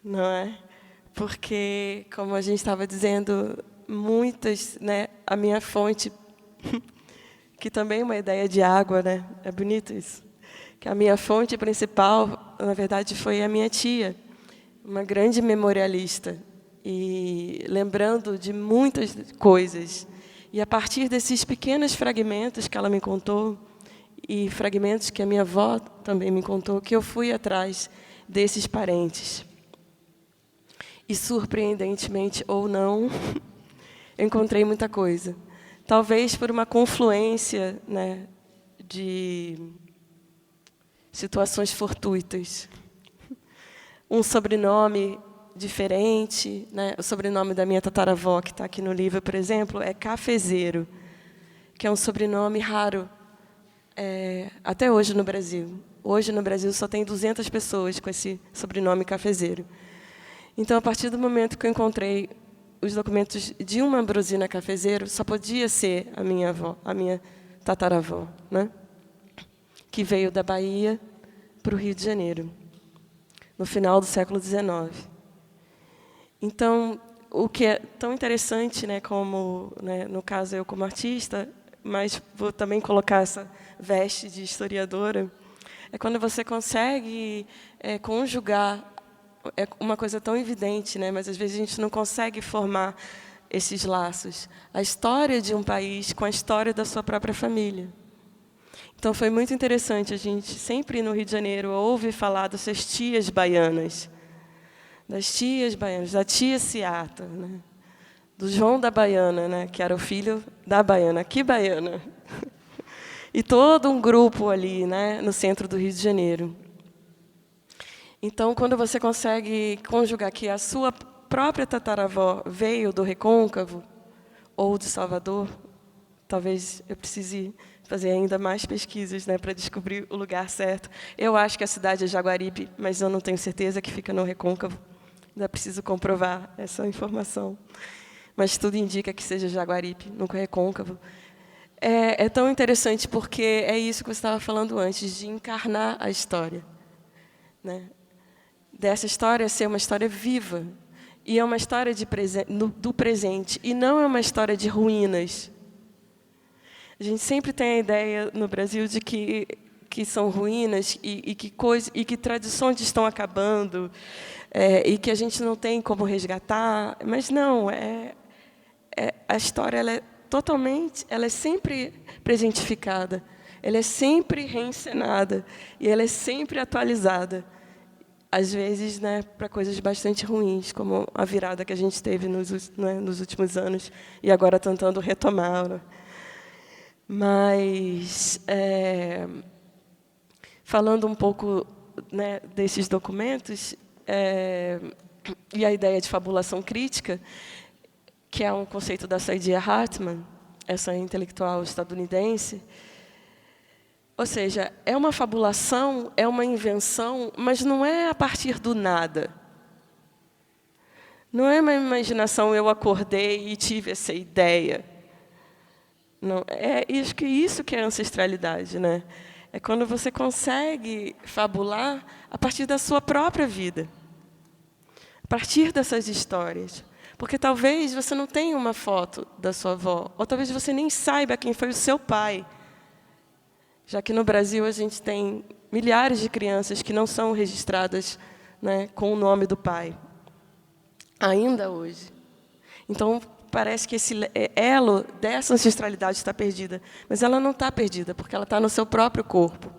Não é? Porque, como a gente estava dizendo, muitas, né, a minha fonte, que também é uma ideia de água, né? É bonito isso. Que a minha fonte principal, na verdade, foi a minha tia, uma grande memorialista, e lembrando de muitas coisas. E a partir desses pequenos fragmentos que ela me contou, e fragmentos que a minha avó também me contou, que eu fui atrás desses parentes. E, surpreendentemente ou não, eu encontrei muita coisa. Talvez por uma confluência, né, de situações fortuitas. Um sobrenome diferente, né? O sobrenome da minha tataravó, que está aqui no livro, por exemplo, é Cafezeiro, que é um sobrenome raro, até hoje no Brasil. Hoje, no Brasil, só tem 200 pessoas com esse sobrenome Cafezeiro. Então, a partir do momento que eu encontrei os documentos de uma Ambrosina Cafezeiro, só podia ser a minha avó, a minha tataravó, né? Que veio da Bahia para o Rio de Janeiro, no final do século XIX. Então, o que é tão interessante, né, como, né, no caso eu como artista, mas vou também colocar essa veste de historiadora, é quando você consegue conjugar. É uma coisa tão evidente, né? Mas às vezes a gente não consegue formar esses laços. A história de um país com a história da sua própria família. Então foi muito interessante. A gente sempre no Rio de Janeiro ouve falar dessas tias baianas, das tias baianas, da tia Ciata, né? Do João da Baiana, né? Que era o filho da baiana. Que baiana! E todo um grupo ali, né? No centro do Rio de Janeiro. Então, quando você consegue conjugar que a sua própria tataravó veio do Recôncavo ou de Salvador, talvez eu precise fazer ainda mais pesquisas, né, para descobrir o lugar certo. Eu acho que a cidade é Jaguaribe, mas eu não tenho certeza que fica no Recôncavo. Ainda preciso comprovar essa informação. Mas tudo indica que seja Jaguaribe, no Recôncavo. É tão interessante porque é isso que você estava falando antes, de encarnar a história, né? Dessa história ser uma história viva. E é uma história do presente. E não é uma história de ruínas. A gente sempre tem a ideia no Brasil de que são ruínas e que tradições estão acabando, e que a gente não tem como resgatar. Mas não, a história ela é sempre presentificada, ela é sempre reencenada e ela é sempre atualizada. Às vezes, né, para coisas bastante ruins, como a virada que a gente teve nos últimos anos, e agora tentando retomar. Né? Mas, falando um pouco, né, desses documentos, e a ideia de fabulação crítica, que é um conceito da Saidiya Hartman, essa intelectual estadunidense. Ou seja, é uma fabulação, é uma invenção, mas não é a partir do nada. Não é uma imaginação, eu acordei e tive essa ideia. Não, acho que isso que é ancestralidade, né? É quando você consegue fabular a partir da sua própria vida, a partir dessas histórias. Porque talvez você não tenha uma foto da sua avó, ou talvez você nem saiba quem foi o seu pai. Já que no Brasil a gente tem milhares de crianças que não são registradas, né, com o nome do pai, ainda hoje. Então, parece que esse elo dessa ancestralidade está perdida, mas ela não está perdida, porque ela está no seu próprio corpo.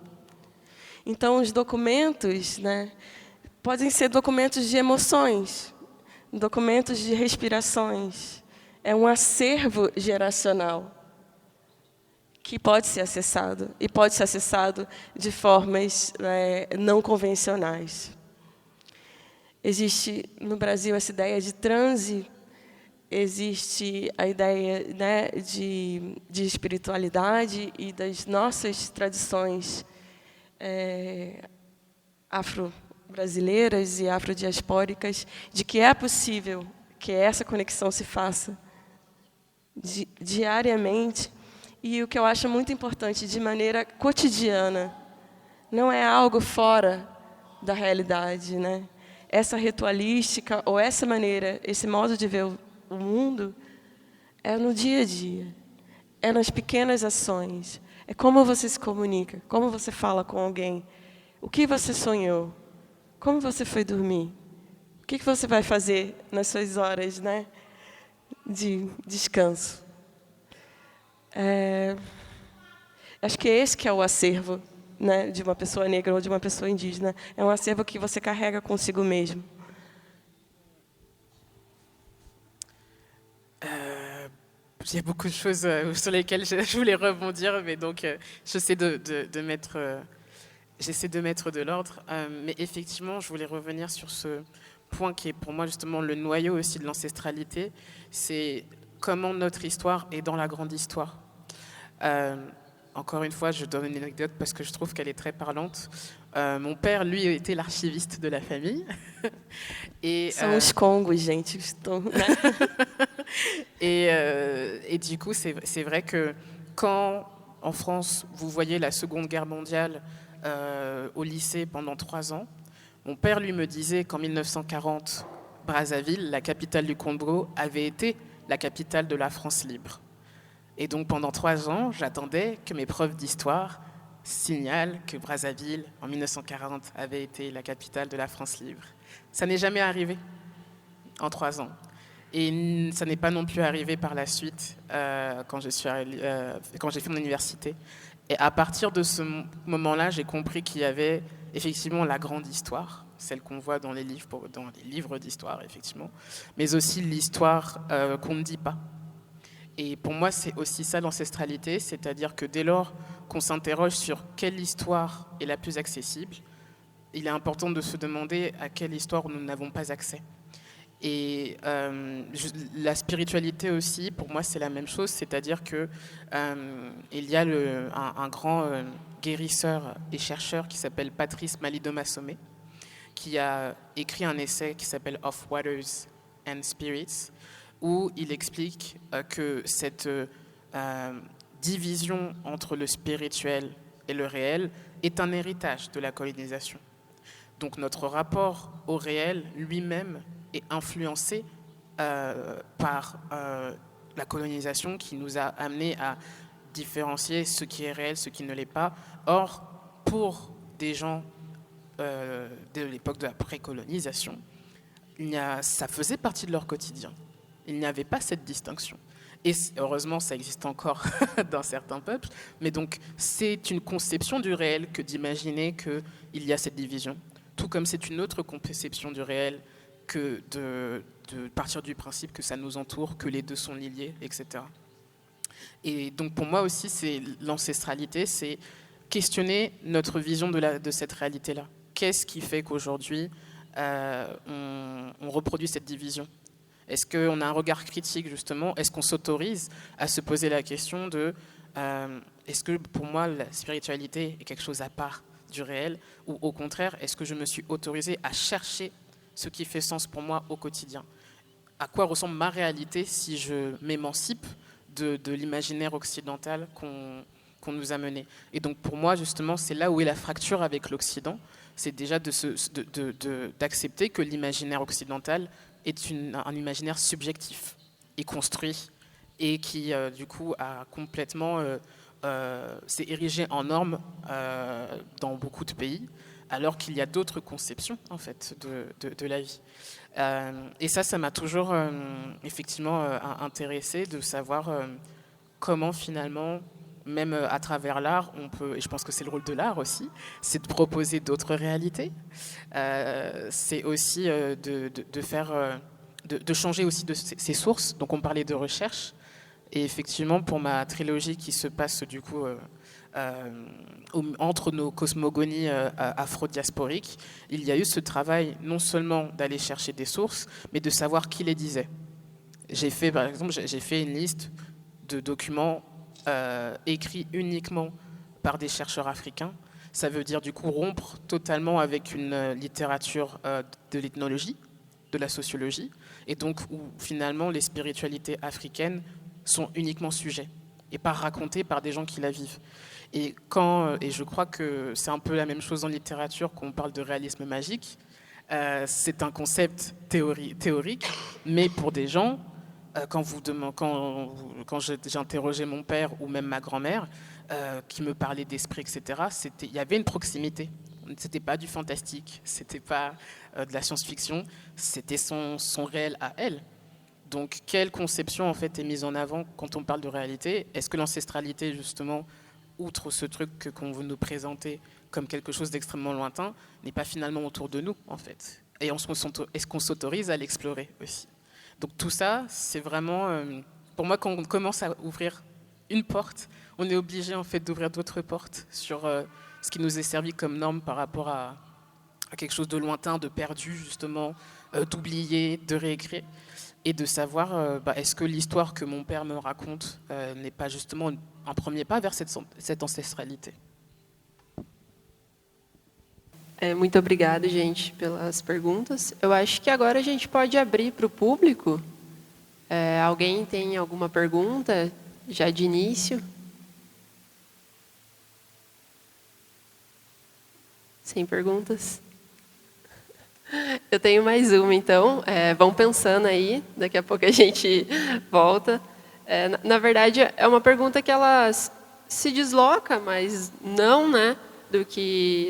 Então, os documentos, né, podem ser documentos de emoções, documentos de respirações. É um acervo geracional que pode ser acessado, e pode ser acessado de formas não convencionais. Existe no Brasil essa ideia de transe, existe a ideia, né, de espiritualidade e das nossas tradições afro-brasileiras e afrodiaspóricas, de que é possível que essa conexão se faça diariamente, e o que eu acho muito importante, de maneira cotidiana, não é algo fora da realidade, né? Essa ritualística ou essa maneira, esse modo de ver o mundo é no dia a dia, é nas pequenas ações, é como você se comunica, como você fala com alguém, o que você sonhou, como você foi dormir, o que você vai fazer nas suas horas, né, de descanso. Acho que esse que é o acervo, né, de uma pessoa negra ou de uma pessoa indígena. É um acervo que você carrega consigo mesmo. Il y a beaucoup de choses sur lesquelles je voulais rebondir, mais donc j'essaie j'essaie de mettre de l'ordre. Mais effectivement, je voulais revenir sur ce point qui est pour moi justement le noyau aussi de l'ancestralité. C'est comment notre histoire est dans la grande histoire. Encore une fois, je donne une anecdote parce que je trouve qu'elle est très parlante. Mon père, lui, était l'archiviste de la famille. São os congos, gente. Et du coup, c'est vrai que quand, en France, vous voyez la Seconde Guerre mondiale au lycée pendant 3 ans, mon père, lui, me disait qu'en 1940, Brazzaville, la capitale du Congo, avait été la capitale de la France libre. Et donc, pendant 3 ans, j'attendais que mes profs d'histoire signalent que Brazzaville, en 1940, avait été la capitale de la France libre. Ça n'est jamais arrivé en 3 ans. Et ça n'est pas non plus arrivé par la suite quand j'ai fait mon université. Et à partir de ce moment-là, j'ai compris qu'il y avait effectivement la grande histoire, celle qu'on voit dans les livres d'histoire, effectivement, mais aussi l'histoire qu'on ne dit pas. Et pour moi, c'est aussi ça l'ancestralité, c'est-à-dire que dès lors qu'on s'interroge sur quelle histoire est la plus accessible, il est important de se demander à quelle histoire nous n'avons pas accès. Et la spiritualité aussi, pour moi, c'est la même chose, c'est-à-dire que il y a un grand guérisseur et chercheur qui s'appelle Patrice Malidoma-Somé, qui a écrit un essai qui s'appelle Of Waters and Spirits, où il explique que cette division entre le spirituel et le réel est un héritage de la colonisation. Donc notre rapport au réel lui-même est influencé par la colonisation qui nous a amené à différencier ce qui est réel, ce qui ne l'est pas. Or, pour des gens de l'époque de la précolonisation, ça faisait partie de leur quotidien. Il n'y avait pas cette distinction. Et heureusement, ça existe encore dans certains peuples. Mais donc, c'est une conception du réel que d'imaginer qu'il y a cette division. Tout comme c'est une autre conception du réel que de partir du principe que ça nous entoure, que les deux sont liés, etc. Et donc, pour moi aussi, c'est l'ancestralité, c'est questionner notre vision de cette réalité-là. Qu'est-ce qui fait qu'aujourd'hui, on reproduit cette division ? Est-ce qu'on a un regard critique, justement ? Est-ce qu'on s'autorise à se poser la question de est-ce que, pour moi, la spiritualité est quelque chose à part du réel ? Ou au contraire, est-ce que je me suis autorisé à chercher ce qui fait sens pour moi au quotidien ? À quoi ressemble ma réalité si je m'émancipe de l'imaginaire occidental qu'on nous a mené ? Et donc, pour moi, justement, c'est là où est la fracture avec l'Occident. C'est déjà d'accepter que l'imaginaire occidental est un imaginaire subjectif et construit et qui, du coup, a complètement s'est érigé en norme dans beaucoup de pays, alors qu'il y a d'autres conceptions, en fait, de la vie. Et ça m'a toujours, effectivement, intéressé de savoir comment, finalement, même à travers l'art, on peut, et je pense que c'est le rôle de l'art aussi, c'est de proposer d'autres réalités. C'est aussi de changer aussi de ses sources. Donc on parlait de recherche. Et effectivement, pour ma trilogie qui se passe du coup entre nos cosmogonies afro-diasporiques, il y a eu ce travail non seulement d'aller chercher des sources, mais de savoir qui les disait. Par exemple, j'ai fait une liste de documents écrits uniquement par des chercheurs africains. Ça veut dire du coup rompre totalement avec une littérature de l'ethnologie, de la sociologie, et donc où finalement les spiritualités africaines sont uniquement sujets et pas racontées par des gens qui la vivent. Et je crois que c'est un peu la même chose en littérature quand on parle de réalisme magique. C'est un concept théorique, mais pour des gens, quand j'interrogeais mon père ou même ma grand-mère, qui me parlait d'esprit, etc., il y avait une proximité. C'était pas du fantastique, c'était pas de la science-fiction, c'était son réel à elle. Donc, quelle conception en fait est mise en avant quand on parle de réalité? Est-ce que l'ancestralité, justement, outre ce truc qu'on veut nous présenter comme quelque chose d'extrêmement lointain, n'est pas finalement autour de nous, en fait? Et est-ce qu'on s'autorise à l'explorer aussi? Donc tout ça, c'est vraiment, pour moi, quand on commence à ouvrir une porte, on est obligé en fait d'ouvrir d'autres portes sur ce qui nous est servi comme norme par rapport à quelque chose de lointain, de perdu justement, d'oublié, de réécrit, et de savoir est-ce que l'histoire que mon père me raconte n'est pas justement un premier pas vers cette ancestralité. Muito obrigada, gente, pelas perguntas. Eu acho que agora a gente pode abrir para o público. Alguém tem alguma pergunta já de início? Sem perguntas? Eu tenho mais uma, então. Vão pensando aí, daqui a pouco a gente volta. Na verdade, é uma pergunta que ela se desloca, mas não, né?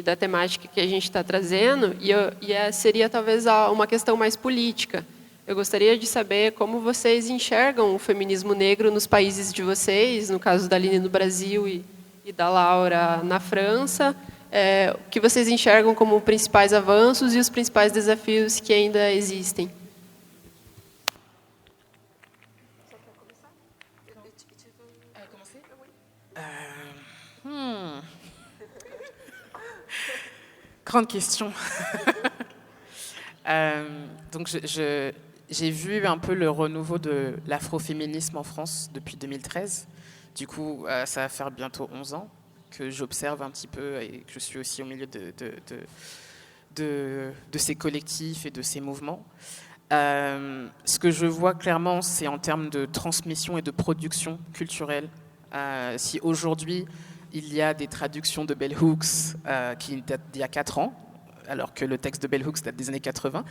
Da temática que a gente está trazendo, seria talvez uma questão mais política. Eu gostaria de saber como vocês enxergam o feminismo negro nos países de vocês, no caso da Aline no Brasil e da Laura na França, o que vocês enxergam como principais avanços e os principais desafios que ainda existem. Grande question. Donc j'ai vu un peu le renouveau de l'afroféminisme en France depuis 2013. Du coup, ça va faire bientôt 11 ans que j'observe un petit peu et que je suis aussi au milieu de ces collectifs et de ces mouvements. Ce que je vois clairement, c'est en termes de transmission et de production culturelle. Si aujourd'hui, il y a des traductions de Bell Hooks qui datent d'il y a 4 ans, alors que le texte de Bell Hooks date des années 80.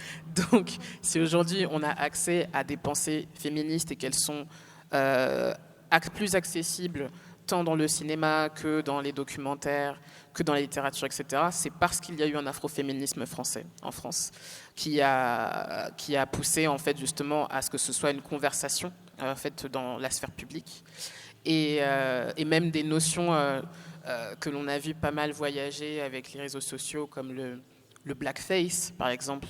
Donc, si aujourd'hui on a accès à des pensées féministes et qu'elles sont plus accessibles tant dans le cinéma que dans les documentaires, que dans la littérature, etc., c'est parce qu'il y a eu un afroféminisme français en France qui a poussé en fait justement à ce que ce soit une conversation en fait dans la sphère publique. Et même des notions que l'on a vu pas mal voyager avec les réseaux sociaux, comme le blackface, par exemple,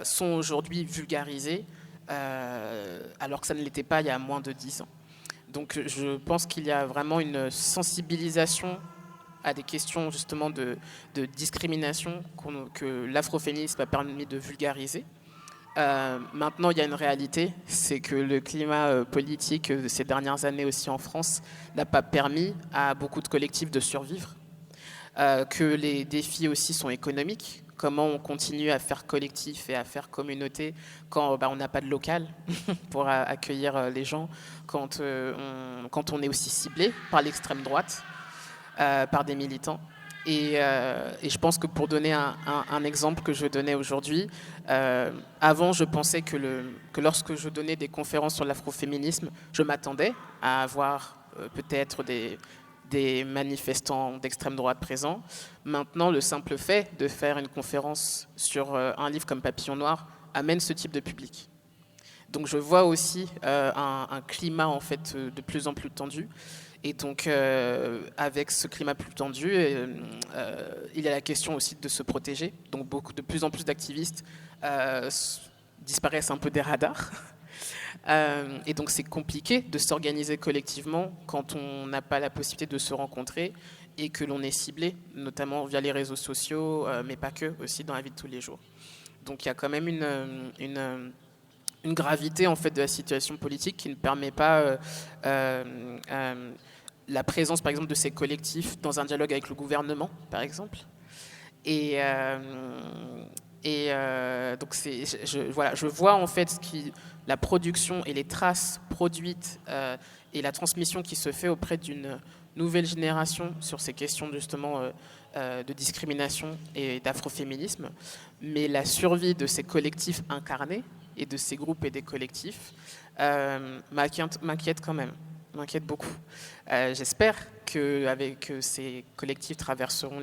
sont aujourd'hui vulgarisées, alors que ça ne l'était pas il y a moins de 10 ans. Donc je pense qu'il y a vraiment une sensibilisation à des questions justement de discrimination que l'afroféminisme a permis de vulgariser. Maintenant, il y a une réalité, c'est que le climat politique de ces dernières années aussi en France n'a pas permis à beaucoup de collectifs de survivre, que les défis aussi sont économiques. Comment on continue à faire collectif et à faire communauté quand on n'a pas de local pour accueillir les gens, quand on est aussi ciblé par l'extrême droite, par des militants. Et je pense que pour donner un exemple que je donnais aujourd'hui, avant je pensais que lorsque je donnais des conférences sur l'afroféminisme, je m'attendais à avoir peut-être des manifestants d'extrême droite présents. Maintenant, le simple fait de faire une conférence sur un livre comme Papillon Noir amène ce type de public. Donc je vois aussi un climat en fait de plus en plus tendu. Et donc, avec ce climat plus tendu, il y a la question aussi de se protéger. Donc, de plus en plus d'activistes disparaissent un peu des radars. Et donc c'est compliqué de s'organiser collectivement quand on n'a pas la possibilité de se rencontrer et que l'on est ciblé, notamment via les réseaux sociaux, mais pas que, aussi dans la vie de tous les jours. Donc il y a quand même une gravité en fait de la situation politique qui ne permet pas la présence, par exemple, de ces collectifs dans un dialogue avec le gouvernement, par exemple. Et donc je vois en fait la production et les traces produites et la transmission qui se fait auprès d'une nouvelle génération sur ces questions justement de discrimination et d'afroféminisme, mais la survie de ces collectifs incarnés et de ces groupes et des collectifs m'inquiète quand même, m'inquiète beaucoup. J'espère qu'avec ces collectifs traverseront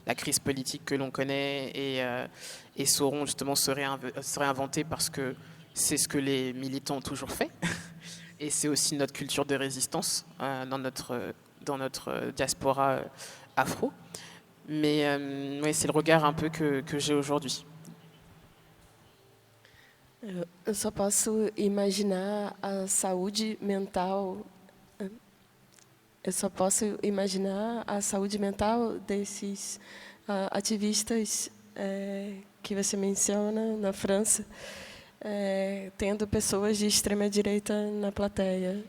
la crise politique que l'on connaît et sauront justement se réinventer parce que c'est ce que les militants ont toujours fait et c'est aussi notre culture de résistance dans notre diaspora afro. Mais ouais, c'est le regard un peu que j'ai aujourd'hui. Eu só posso imaginar a saúde mental. Eu só posso imaginar a saúde mental desses ativistas que você menciona na França, tendo pessoas de extrema direita na plateia,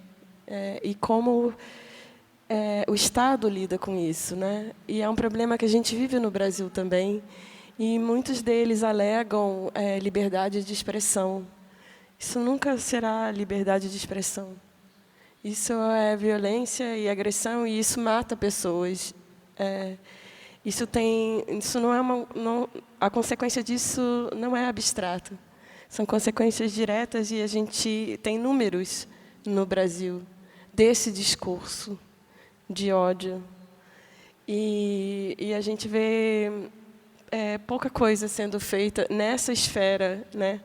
e como o Estado lida com isso, né? E é um problema que a gente vive no Brasil também. E muitos deles alegam liberdade de expressão. Isso nunca será liberdade de expressão. Isso é violência e agressão, e isso mata pessoas. Isso não é a consequência disso não é abstrata. São consequências diretas e a gente tem números no Brasil desse discurso de ódio. E a gente vê pouca coisa sendo feita nessa esfera, né?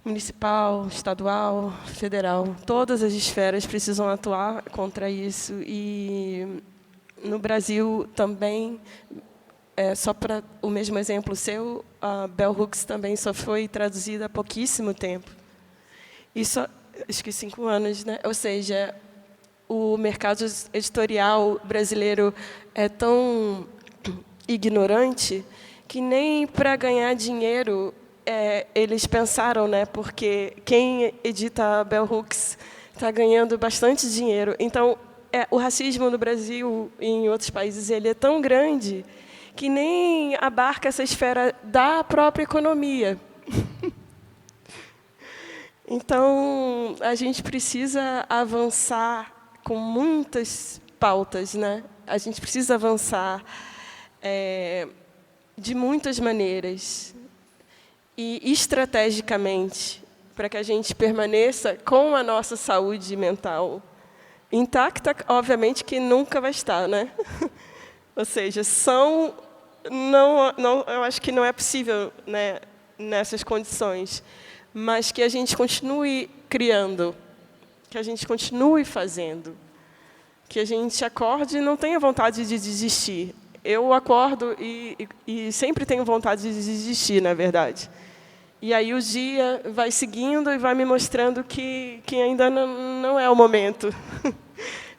Municipal, estadual, federal. Todas as esferas precisam atuar contra isso. E no Brasil também, só para o mesmo exemplo seu, a Bell Hooks também só foi traduzida há pouquíssimo tempo. Isso, acho que 5 anos, né? Ou seja, o mercado editorial brasileiro é tão ignorante que nem para ganhar dinheiro eles pensaram, né? Porque quem edita a Bell Hooks está ganhando bastante dinheiro. Então, o racismo no Brasil e em outros países ele é tão grande que nem abarca essa esfera da própria economia. Então, a gente precisa avançar com muitas pautas, né? A gente precisa avançar de muitas maneiras e estrategicamente para que a gente permaneça com a nossa saúde mental intacta, obviamente que nunca vai estar, né? Ou seja, eu acho que não é possível, né, nessas condições, mas que a gente continue criando, que a gente continue fazendo, que a gente acorde e não tenha vontade de desistir. Eu acordo e sempre tenho vontade de desistir, na verdade. E aí o dia vai seguindo e vai me mostrando que ainda não é o momento,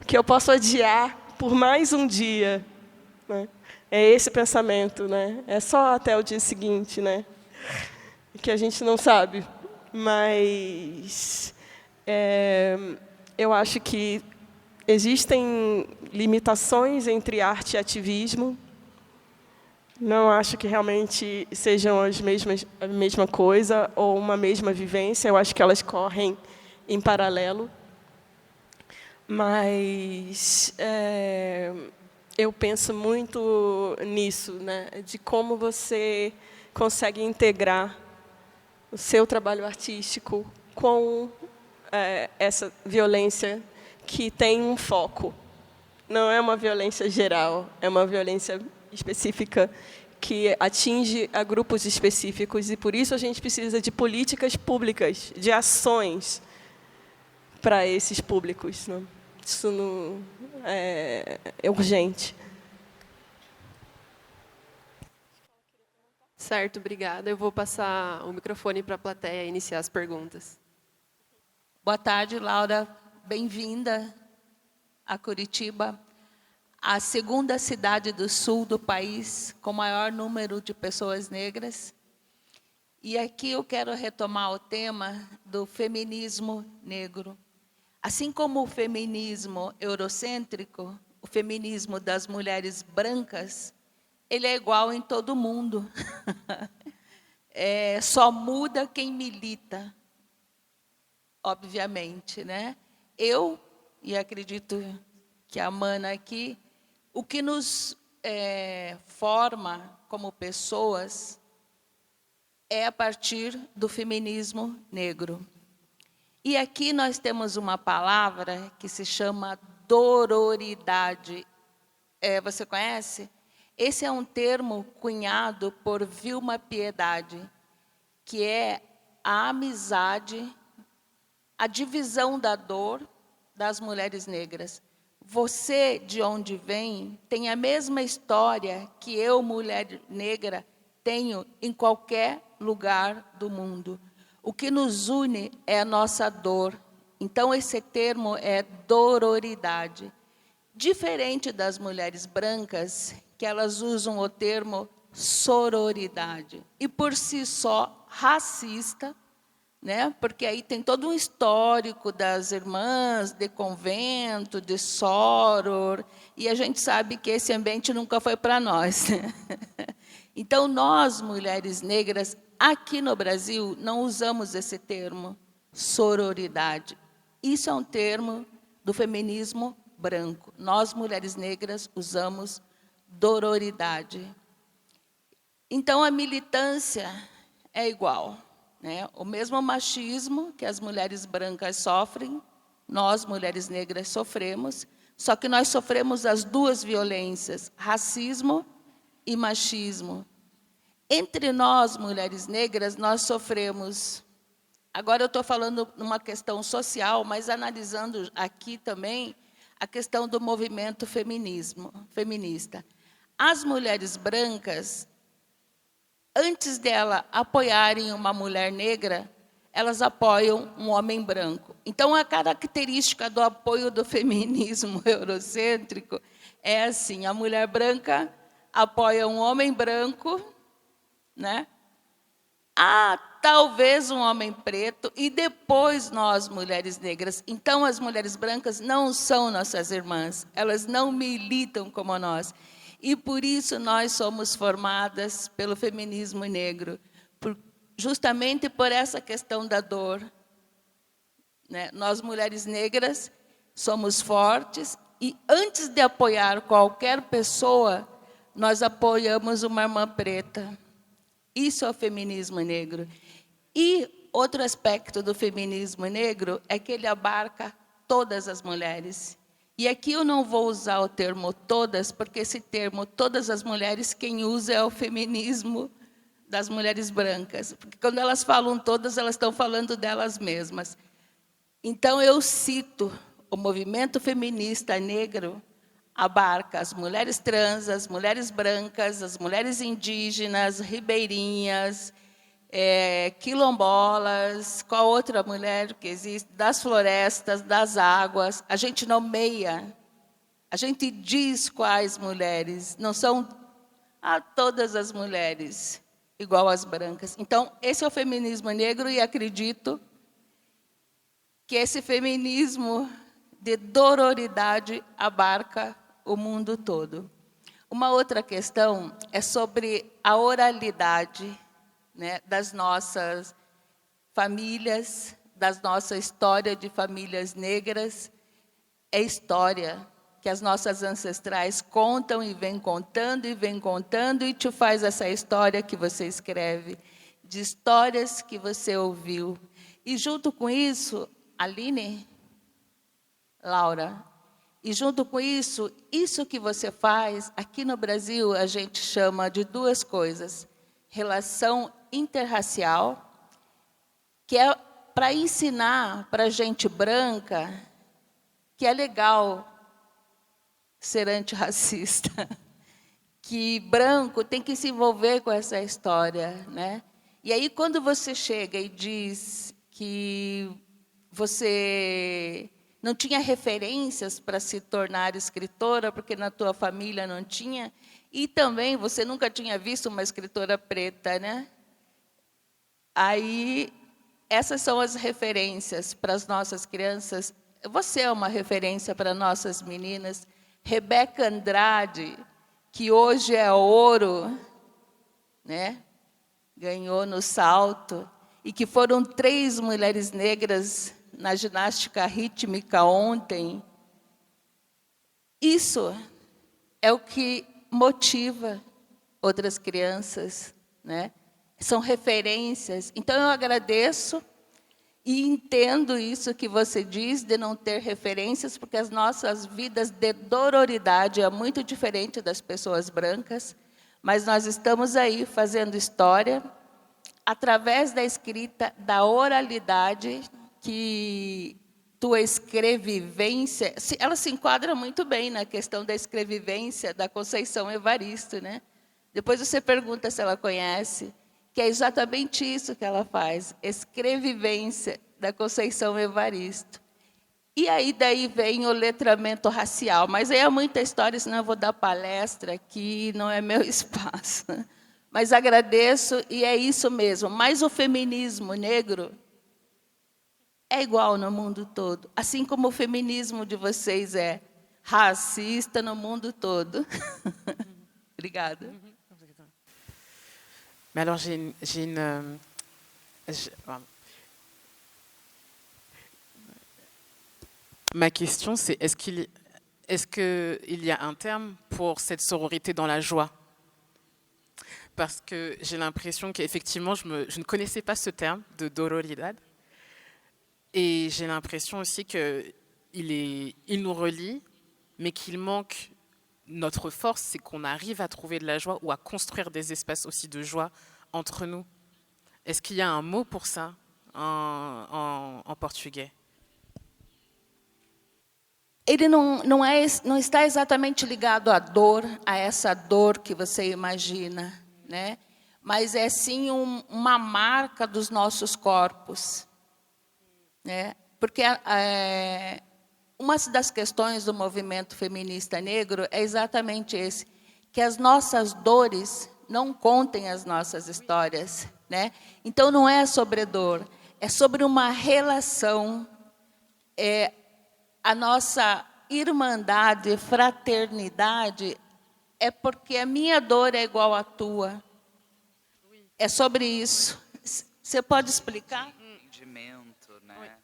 que eu posso adiar por mais um dia, né? É esse pensamento, né? É só até o dia seguinte, né? Que a gente não sabe. Mas eu acho que existem limitações entre arte e ativismo. Não acho que realmente sejam a mesma coisa ou uma mesma vivência. Eu acho que elas correm em paralelo. Mas eu penso muito nisso, né? De como você consegue integrar o seu trabalho artístico com essa violência que tem um foco. Não é uma violência geral, é uma violência específica que atinge a grupos específicos e, por isso, a gente precisa de políticas públicas, de ações para esses públicos, né? Isso não é urgente. Certo, obrigada. Eu vou passar o microfone para a plateia iniciar as perguntas. Boa tarde, Laura. Bem-vinda a Curitiba, a segunda cidade do sul do país com maior número de pessoas negras. E aqui eu quero retomar o tema do feminismo negro. Assim como o feminismo eurocêntrico, o feminismo das mulheres brancas, ele é igual em todo mundo. Só muda quem milita, obviamente, né? Eu, e acredito que a Mana aqui, o que nos forma como pessoas é a partir do feminismo negro. E aqui nós temos uma palavra que se chama dororidade. Você conhece? Esse é um termo cunhado por Vilma Piedade, que é a amizade, a divisão da dor das mulheres negras. Você, de onde vem, tem a mesma história que eu, mulher negra, tenho em qualquer lugar do mundo. O que nos une é a nossa dor. Então, esse termo é dororidade. Diferente das mulheres brancas, que elas usam o termo sororidade. E, por si só, racista, né? Porque aí tem todo um histórico das irmãs de convento, de soror, e a gente sabe que esse ambiente nunca foi para nós. Né? Então, nós, mulheres negras, aqui no Brasil, não usamos esse termo, sororidade. Isso é um termo do feminismo branco. Nós, mulheres negras, usamos dororidade. Então, a militância é igual. Né? O mesmo machismo que as mulheres brancas sofrem, nós, mulheres negras, sofremos, só que nós sofremos as duas violências, racismo e machismo. Entre nós, mulheres negras, nós sofremos. Agora eu estou falando numa questão social, mas analisando aqui também a questão do movimento feminista. As mulheres brancas, antes dela apoiarem uma mulher negra, elas apoiam um homem branco. Então, a característica do apoio do feminismo eurocêntrico é assim, a mulher branca apoia um homem branco, né? Talvez um homem preto, e depois nós, mulheres negras. Então, as mulheres brancas não são nossas irmãs, elas não militam como nós. E, por isso, nós somos formadas pelo feminismo negro, justamente por essa questão da dor. Né? Nós, mulheres negras, somos fortes, e antes de apoiar qualquer pessoa, nós apoiamos uma irmã preta. Isso é o feminismo negro. E outro aspecto do feminismo negro é que ele abarca todas as mulheres. E aqui eu não vou usar o termo todas, porque esse termo, todas as mulheres, quem usa é o feminismo das mulheres brancas. Porque quando elas falam todas, elas estão falando delas mesmas. Então, eu cito o movimento feminista negro, abarca as mulheres trans, as mulheres brancas, as mulheres indígenas, ribeirinhas, quilombolas, qual outra mulher que existe? Das florestas, das águas. A gente nomeia, a gente diz quais mulheres, não são todas as mulheres igual às brancas. Então, esse é o feminismo negro e acredito que esse feminismo de dororidade abarca o mundo todo. Uma outra questão é sobre a oralidade, né, das nossas famílias, da nossa história de famílias negras. É história que as nossas ancestrais contam e vêm contando, e te faz essa história que você escreve, de histórias que você ouviu. E junto com isso, Aline, Laura, e junto com isso, isso que você faz, aqui no Brasil, a gente chama de duas coisas. Relação interracial, que é para ensinar para a gente branca que é legal ser antirracista, que branco tem que se envolver com essa história. Né? E aí, quando você chega e diz que você não tinha referências para se tornar escritora, porque na tua família não tinha, e também você nunca tinha visto uma escritora preta, né? Aí, essas são as referências para as nossas crianças. Você é uma referência para nossas meninas. Rebeca Andrade, que hoje é ouro, né? Ganhou no salto, e que foram 3 mulheres negras na ginástica rítmica ontem. Isso é o que motiva outras crianças, né? São referências. Então, eu agradeço e entendo isso que você diz de não ter referências, porque as nossas vidas de dororidade é muito diferente das pessoas brancas, mas nós estamos aí fazendo história através da escrita, da oralidade, que tua escrevivência, ela se enquadra muito bem na questão da escrevivência da Conceição Evaristo, né? Depois você pergunta se ela conhece, que é exatamente isso que ela faz, escrevivência da Conceição Evaristo. E aí daí vem o letramento racial, mas aí é muita história, senão eu vou dar palestra aqui, não é meu espaço. Mas agradeço, e é isso mesmo. Mas o feminismo negro é igual no mundo todo, assim como o feminismo de vocês é racista no mundo todo. Obrigada. Mais alors, ma question, c'est est-ce qu'il y a un terme pour cette sororité dans la joie? Parce que j'ai l'impression qu'effectivement, je ne connaissais pas ce terme de dororidad. Et j'ai l'impression aussi qu'il nous relie, mais qu'il manque. Notre force, c'est qu'on arrive à trouver de la joie ou à construire des espaces aussi de joie entre nous. Est-ce qu'il y a un mot pour ça en portugais? Ele não está exatamente ligado à dor, a essa dor que você imagina, né? Mas é sim uma marca dos nossos corpos, né? Porque uma das questões do movimento feminista negro é exatamente esse, que as nossas dores não contem as nossas histórias, né? Então, não é sobre dor, é sobre uma relação, a nossa irmandade, fraternidade, é porque a minha dor é igual à tua. É sobre isso. Você pode explicar? Entendimento, né?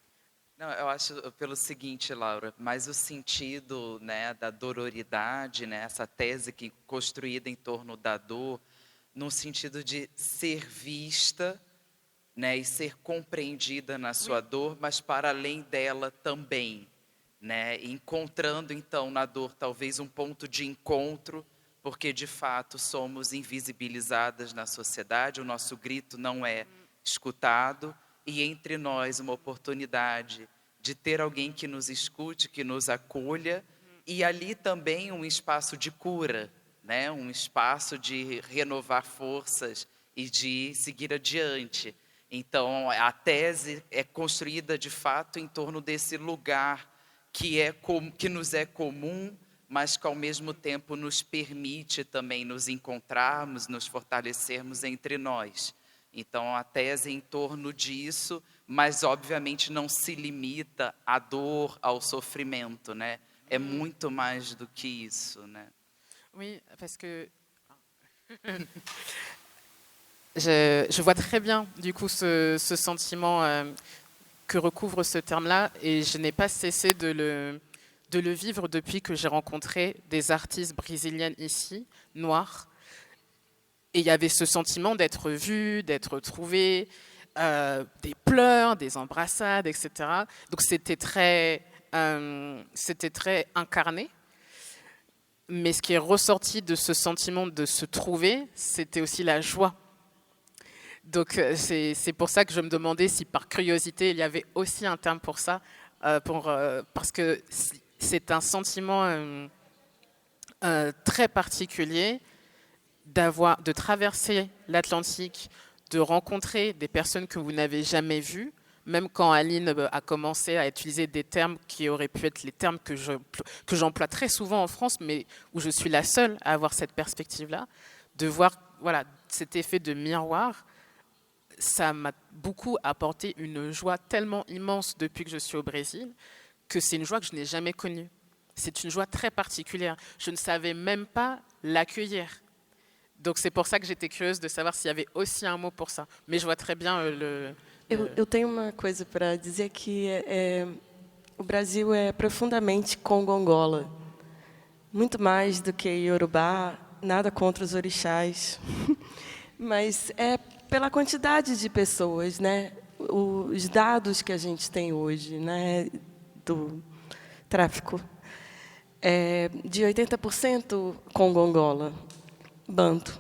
Não, eu acho pelo seguinte, Laura, mas o sentido, né, da dororidade, né, essa tese que construída em torno da dor, no sentido de ser vista, né, e ser compreendida na sua dor, mas para além dela também, né, encontrando então na dor talvez um ponto de encontro, porque de fato somos invisibilizadas na sociedade, o nosso grito não é escutado. E entre nós uma oportunidade de ter alguém que nos escute, que nos acolha, e ali também um espaço de cura, né? Um espaço de renovar forças e de seguir adiante. Então, a tese é construída de fato em torno desse lugar que nos é comum, mas que ao mesmo tempo nos permite também nos encontrarmos, nos fortalecermos entre nós. Então, a tese é em torno disso, mas obviamente não se limita à dor, ao sofrimento, né? É muito mais do que isso, né? Oui, parce que je vois très bien du coup ce sentiment que recouvre ce terme-là, et je n'ai pas cessé de le vivre depuis que j'ai rencontré des artistes brésiliennes ici, noires. Et il y avait ce sentiment d'être vue, d'être trouvée, des pleurs, des embrassades, etc. Donc c'était très incarné. Mais ce qui est ressorti de ce sentiment de se trouver, c'était aussi la joie. Donc c'est pour ça que je me demandais si par curiosité il y avait aussi un terme pour ça, parce que c'est un sentiment très particulier de traverser l'Atlantique, de rencontrer des personnes que vous n'avez jamais vues, même quand Aline a commencé à utiliser des termes qui auraient pu être les termes que j'emploie très souvent en France, mais où je suis la seule à avoir cette perspective-là, de voir voilà, cet effet de miroir, ça m'a beaucoup apporté une joie tellement immense depuis que je suis au Brésil, que c'est une joie que je n'ai jamais connue. C'est une joie très particulière. Je ne savais même pas l'accueillir. Donc c'est pour ça que j'étais curieuse de savoir s'il y avait aussi un mot pour ça. Mais je vois très bien Eu tenho uma coisa para dizer que o Brasil é profundamente Congo-Angola. Muito mais do que Iorubá, nada contra os orixás. Mas é pela quantidade de pessoas, né? Os dados que a gente tem hoje, né, do tráfico, de 80% Congo-Angola, Banto.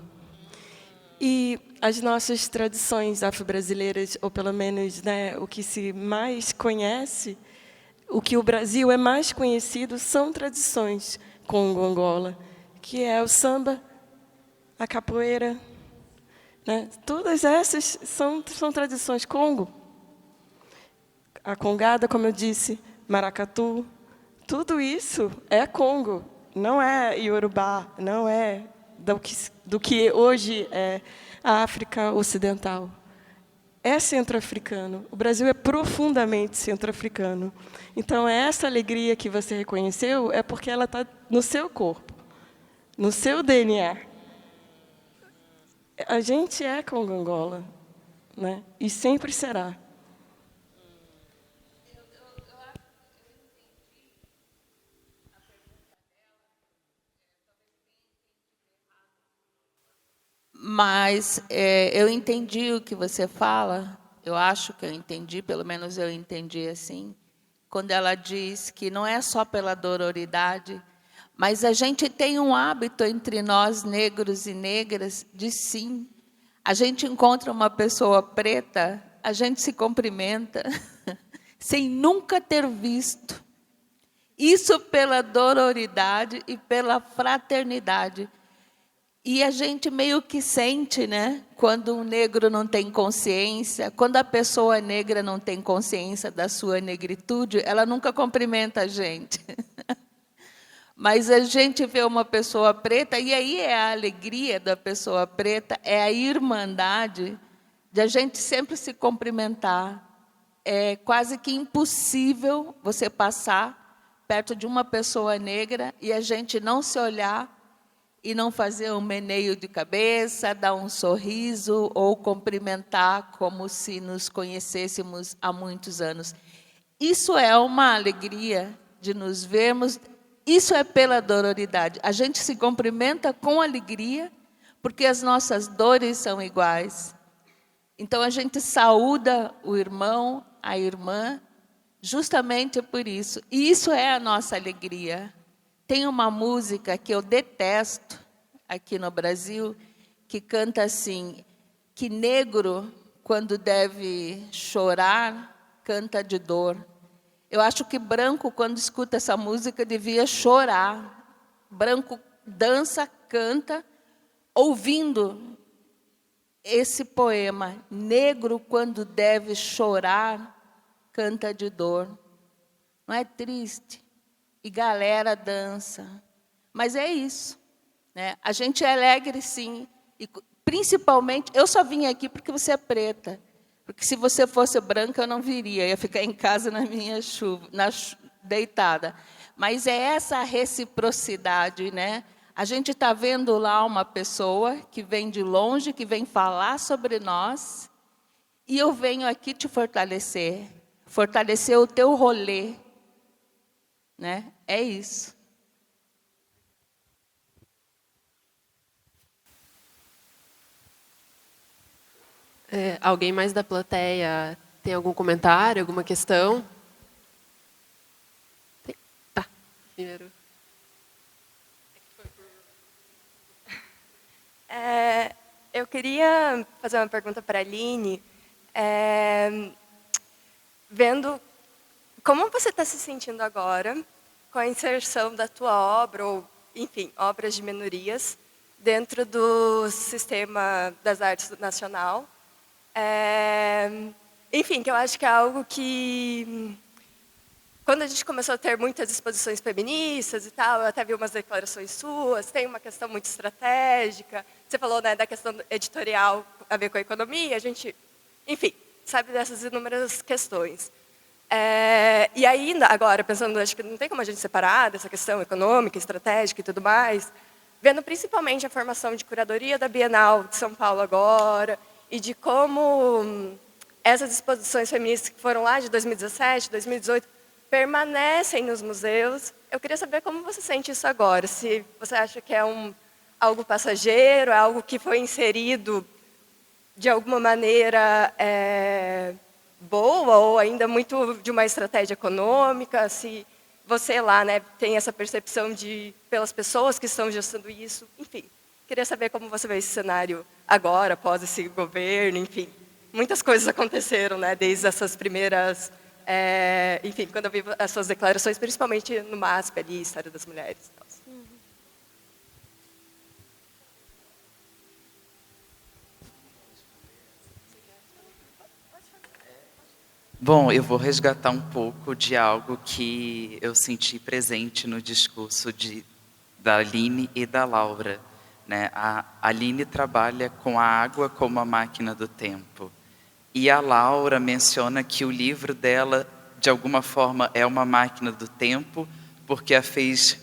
E as nossas tradições afro-brasileiras, ou pelo menos, né, o que se mais conhece, o que o Brasil é mais conhecido, são tradições Congo-Angola, que é o samba, a capoeira, né? Todas essas são tradições Congo. A congada, como eu disse, maracatu, tudo isso é Congo, não é Iorubá, não é do que hoje é a África Ocidental. É centro-africano. O Brasil é profundamente centro-africano. Então, essa alegria que você reconheceu é porque ela está no seu corpo, no seu DNA. A gente é Congo-Angola, né? E sempre será. Mas eu entendi o que você fala, eu acho que eu entendi, pelo menos eu entendi assim, quando ela diz que não é só pela dororidade, mas a gente tem um hábito entre nós, negros e negras, de sim. A gente encontra uma pessoa preta, a gente se cumprimenta, sem nunca ter visto. Isso pela dororidade e pela fraternidade. E a gente meio que sente, né, quando um negro não tem consciência, quando a pessoa negra não tem consciência da sua negritude, ela nunca cumprimenta a gente. Mas a gente vê uma pessoa preta, e aí é a alegria da pessoa preta, é a irmandade de a gente sempre se cumprimentar. É quase que impossível você passar perto de uma pessoa negra e a gente não se olhar e não fazer um meneio de cabeça, dar um sorriso ou cumprimentar como se nos conhecêssemos há muitos anos. Isso é uma alegria de nos vermos. Isso é pela dororidade. A gente se cumprimenta com alegria, porque as nossas dores são iguais. Então, a gente saúda o irmão, a irmã, justamente por isso. E isso é a nossa alegria. Tem uma música que eu detesto aqui no Brasil, que canta assim, que negro, quando deve chorar, canta de dor. Eu acho que branco, quando escuta essa música, devia chorar. Branco dança, canta, ouvindo esse poema. Negro, quando deve chorar, canta de dor. Não é triste? E galera dança. Mas é isso, né? A gente é alegre, sim. E, principalmente, eu só vim aqui porque você é preta. Porque se você fosse branca, eu não viria, eu ia ficar em casa na minha chuva, deitada. Mas é essa reciprocidade, né? A gente está vendo lá uma pessoa que vem de longe, que vem falar sobre nós, e eu venho aqui te fortalecer o teu rolê, né? É isso. Alguém mais da plateia tem algum comentário, alguma questão? Tá, primeiro. Eu queria fazer uma pergunta para a Aline, vendo como você está se sentindo agora com a inserção da tua obra, ou, enfim, obras de minorias, dentro do sistema das artes nacional. enfim, que eu acho que é algo que, quando a gente começou a ter muitas exposições feministas e tal, eu até vi umas declarações suas, tem uma questão muito estratégica. Você falou, né, da questão editorial a ver com a economia, a gente, enfim, sabe dessas inúmeras questões. E ainda, agora, pensando, acho que não tem como a gente separar dessa questão econômica, estratégica e tudo mais, vendo principalmente a formação de curadoria da Bienal de São Paulo agora, e de como essas exposições feministas que foram lá de 2017, 2018, permanecem nos museus. Eu queria saber como você sente isso agora, se você acha que é algo passageiro, é algo que foi inserido de alguma maneira boa, ou ainda muito de uma estratégia econômica, se você lá, né, tem essa percepção pelas pessoas que estão gestando isso, enfim. Queria saber como você vê esse cenário agora, após esse governo, enfim. Muitas coisas aconteceram, né, desde essas primeiras, enfim, quando eu vi as suas declarações, principalmente no MASP ali, História das Mulheres. Bom, eu vou resgatar um pouco de algo que eu senti presente no discurso da Aline e da Laura. Né? A Aline trabalha com a água como a máquina do tempo. E a Laura menciona que o livro dela, de alguma forma, é uma máquina do tempo, porque a fez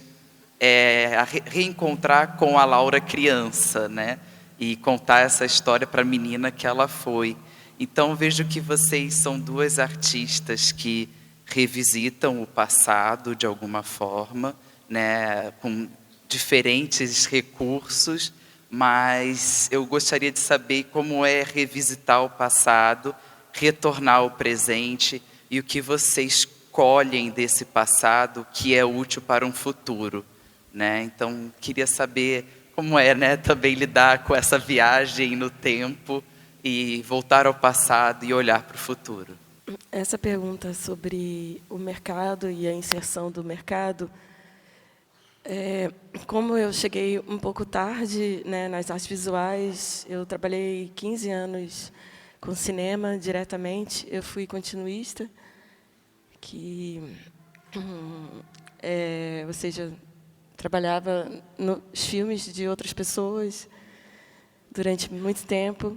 reencontrar com a Laura criança, né? E contar essa história para a menina que ela foi. Então, vejo que vocês são duas artistas que revisitam o passado de alguma forma, né, com diferentes recursos, mas eu gostaria de saber como é revisitar o passado, retornar ao presente e o que vocês colhem desse passado que é útil para um futuro. Né? Então, queria saber como é, né, também lidar com essa viagem no tempo e voltar ao passado e olhar para o futuro. Essa pergunta sobre o mercado e a inserção do mercado, como eu cheguei um pouco tarde, né, nas artes visuais, eu trabalhei 15 anos com cinema diretamente, eu fui continuista, ou seja, trabalhava nos filmes de outras pessoas durante muito tempo.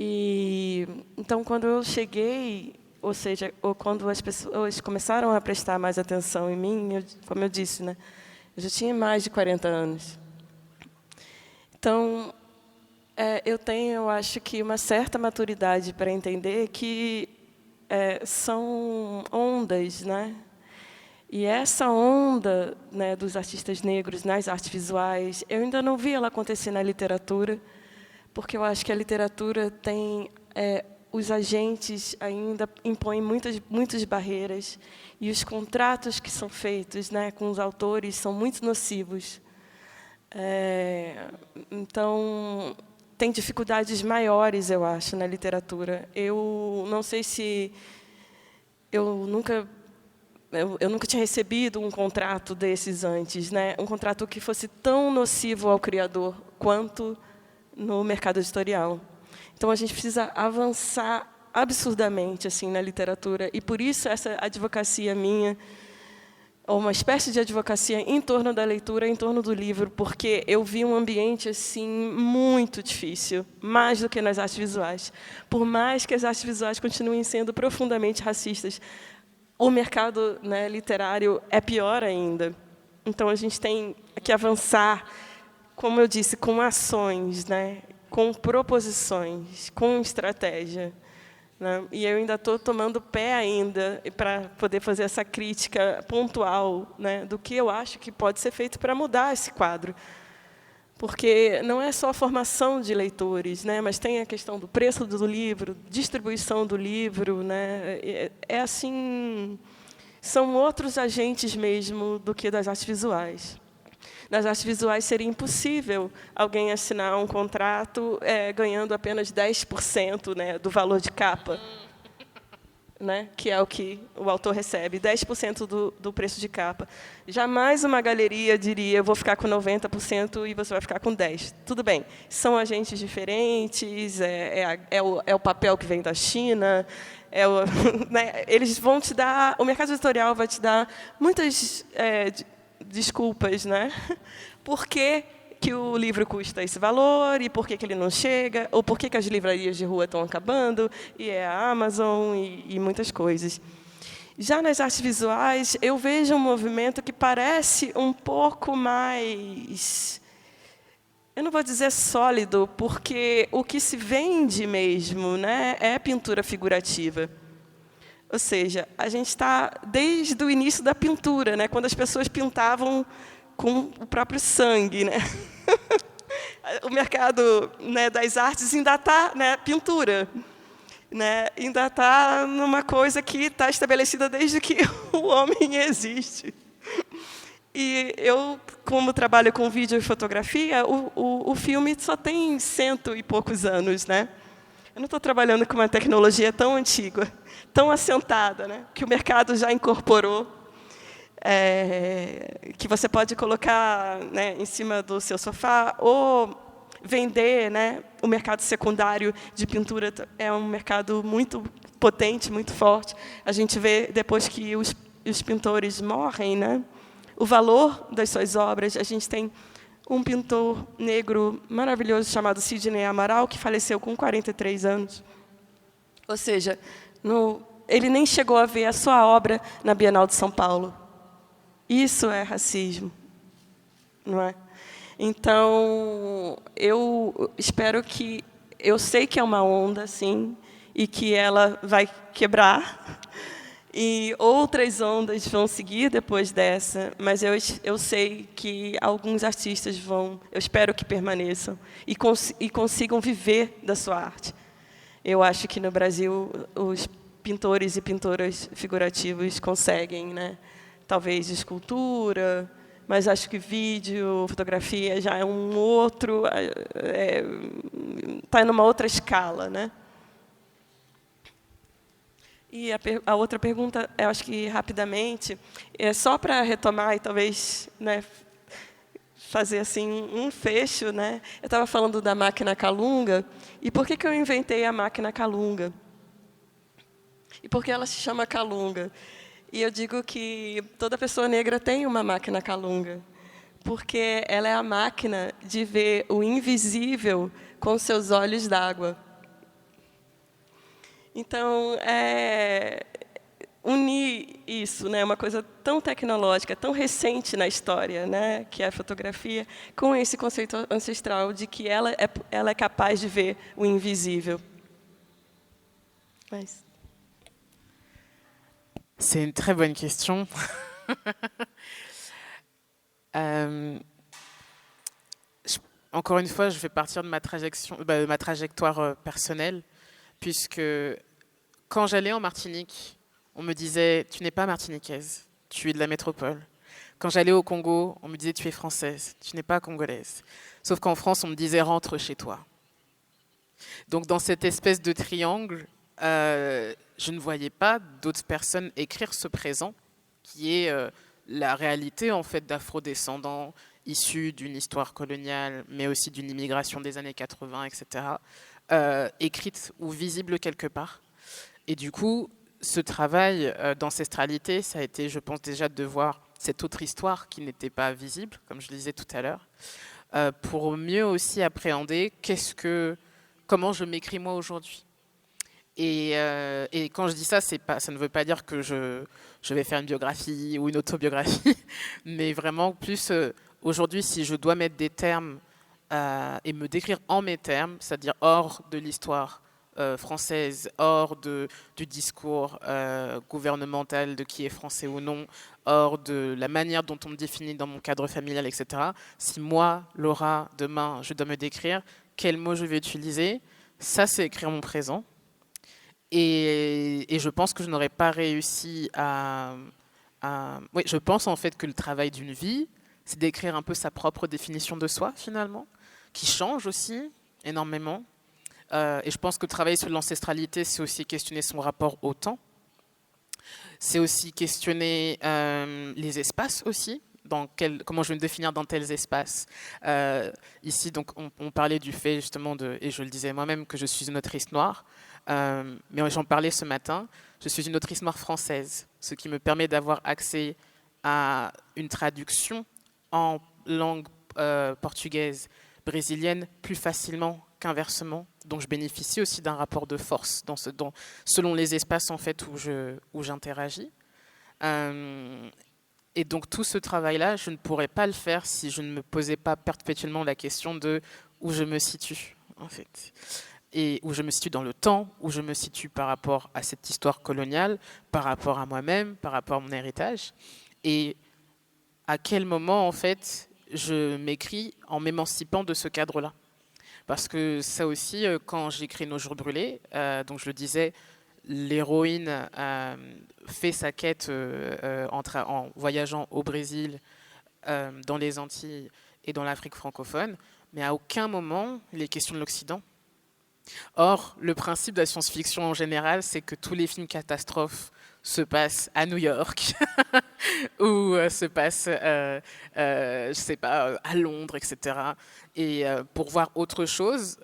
E então, quando eu cheguei, ou seja, quando as pessoas começaram a prestar mais atenção em mim, como eu disse, né, eu já tinha mais de 40 anos. Então, eu acho que uma certa maturidade para entender que são ondas, né? E essa onda, né, dos artistas negros nas artes visuais, eu ainda não vi ela acontecer na literatura, porque eu acho que a literatura tem os agentes ainda impõem muitas barreiras e os contratos que são feitos, né, com os autores são muito nocivos. Então, tem dificuldades maiores, eu acho, na literatura. Eu não sei se eu nunca tinha recebido um contrato desses antes, né? Um contrato que fosse tão nocivo ao criador quanto no mercado editorial. Então, a gente precisa avançar absurdamente assim na literatura, e por isso essa advocacia minha, ou uma espécie de advocacia em torno da leitura, em torno do livro, porque eu vi um ambiente assim muito difícil, mais do que nas artes visuais. Por mais que as artes visuais continuem sendo profundamente racistas, o mercado, né, literário é pior ainda. Então, a gente tem que avançar, como eu disse, com ações, né, com proposições, com estratégia. Né? E eu ainda estou tomando pé ainda para poder fazer essa crítica pontual, né, do que eu acho que pode ser feito para mudar esse quadro. Porque não é só a formação de leitores, né, mas tem a questão do preço do livro, distribuição do livro. Né, assim, são outros agentes mesmo do que das artes visuais. Nas artes visuais seria impossível alguém assinar um contrato ganhando apenas 10%, né, do valor de capa, né, que é o que o autor recebe, 10% do preço de capa. Jamais uma galeria diria, eu vou ficar com 90% e você vai ficar com 10%. Tudo bem, são agentes diferentes, é o papel que vem da China, Né, eles vão te dar, o mercado editorial vai te dar muitas desculpas, né? Por que que o livro custa esse valor e por que que ele não chega, ou por que que as livrarias de rua estão acabando, e é a Amazon e muitas coisas. Já nas artes visuais, eu vejo um movimento que parece um pouco mais, eu não vou dizer sólido, porque o que se vende mesmo, né, é pintura figurativa. Ou seja, a gente está desde o início da pintura, né, quando as pessoas pintavam com o próprio sangue, né? O mercado, né, das artes ainda está, né, pintura, né, ainda está numa coisa que está estabelecida desde que o homem existe. E eu, como trabalho com vídeo e fotografia, o filme só tem 100 e poucos anos, né? Eu não estou trabalhando com uma tecnologia tão antiga, tão assentada, né, que o mercado já incorporou. Que você pode colocar, né, em cima do seu sofá ou vender, né? O mercado secundário de pintura é um mercado muito potente, muito forte. A gente vê, depois que os pintores morrem, né, o valor das suas obras. A gente tem um pintor negro maravilhoso chamado Sidney Amaral, que faleceu com 43 anos. Ou seja, ele nem chegou a ver a sua obra na Bienal de São Paulo. Isso é racismo, não é? Então, eu espero que... Eu sei que é uma onda, sim, e que ela vai quebrar, e outras ondas vão seguir depois dessa, mas eu sei que alguns artistas vão... Eu espero que permaneçam e consigam viver da sua arte. Eu acho que, no Brasil, os pintores e pintoras figurativos conseguem, né? Talvez escultura, mas acho que vídeo, fotografia já é um outro, está numa outra escala, né? E a outra pergunta, eu acho que rapidamente, é só para retomar e talvez, né, fazer assim um fecho, né? Eu estava falando da máquina Calunga, e por que eu inventei a máquina Calunga? E por que ela se chama Calunga? E eu digo que toda pessoa negra tem uma máquina Calunga, porque ela é a máquina de ver o invisível com seus olhos d'água. Então, unir isso, né, uma coisa tão tecnológica, tão recente na história, né, que é a fotografia, com esse conceito ancestral de que ela é capaz de ver o invisível. Mas... C'est une très bonne question. Encore une fois, je vais partir de ma trajectoire personnelle, puisque quand j'allais en Martinique, on me disait « tu n'es pas martiniquaise, tu es de la métropole ». Quand j'allais au Congo, on me disait « tu es française, tu n'es pas congolaise ». Sauf qu'en France, on me disait « rentre chez toi ». Donc dans cette espèce de triangle, je ne voyais pas d'autres personnes écrire ce présent, qui est la réalité en fait d'afro-descendants issus d'une histoire coloniale, mais aussi d'une immigration des années 80, etc., écrite ou visible quelque part. Et du coup, ce travail d'ancestralité, ça a été, je pense, déjà de voir cette autre histoire qui n'était pas visible, comme je le disais tout à l'heure, pour mieux aussi appréhender comment je m'écris moi aujourd'hui. Et quand je dis ça, ça ne veut pas dire que je vais faire une biographie ou une autobiographie, mais vraiment plus aujourd'hui, si je dois mettre des termes et me décrire en mes termes, c'est-à-dire hors de l'histoire française, hors du discours gouvernemental de qui est français ou non, hors de la manière dont on me définit dans mon cadre familial, etc. Si moi, Laura, demain, je dois me décrire, quels mots je vais utiliser, ça c'est écrire mon présent. Et je pense que je n'aurais pas réussi Oui, je pense en fait que le travail d'une vie, c'est d'écrire un peu sa propre définition de soi, finalement, qui change aussi énormément. Et je pense que travailler sur l'ancestralité, c'est aussi questionner son rapport au temps. C'est aussi questionner les espaces aussi. Comment je vais me définir dans tels espaces. Ici, donc, on parlait du fait, justement, et je le disais moi-même, que je suis une autrice noire. Mais j'en parlais ce matin, je suis une autrice noire française, ce qui me permet d'avoir accès à une traduction en langue portugaise brésilienne plus facilement qu'inversement. Donc je bénéficie aussi d'un rapport de force selon les espaces en fait où j'interagis. Et donc tout ce travail-là, je ne pourrais pas le faire si je ne me posais pas perpétuellement la question de où je me situe en fait. Et où je me situe dans le temps, où je me situe par rapport à cette histoire coloniale, par rapport à moi-même, par rapport à mon héritage. Et à quel moment, en fait, je m'écris en m'émancipant de ce cadre-là. Parce que ça aussi, quand j'écris Nos jours brûlés, donc je le disais, l'héroïne fait sa quête en voyageant au Brésil, dans les Antilles et dans l'Afrique francophone, mais à aucun moment il est question de l'Occident. Or, le principe de la science-fiction en général, c'est que tous les films catastrophes se passent à New York ou se passent, je sais pas, à Londres, etc. Et pour voir autre chose,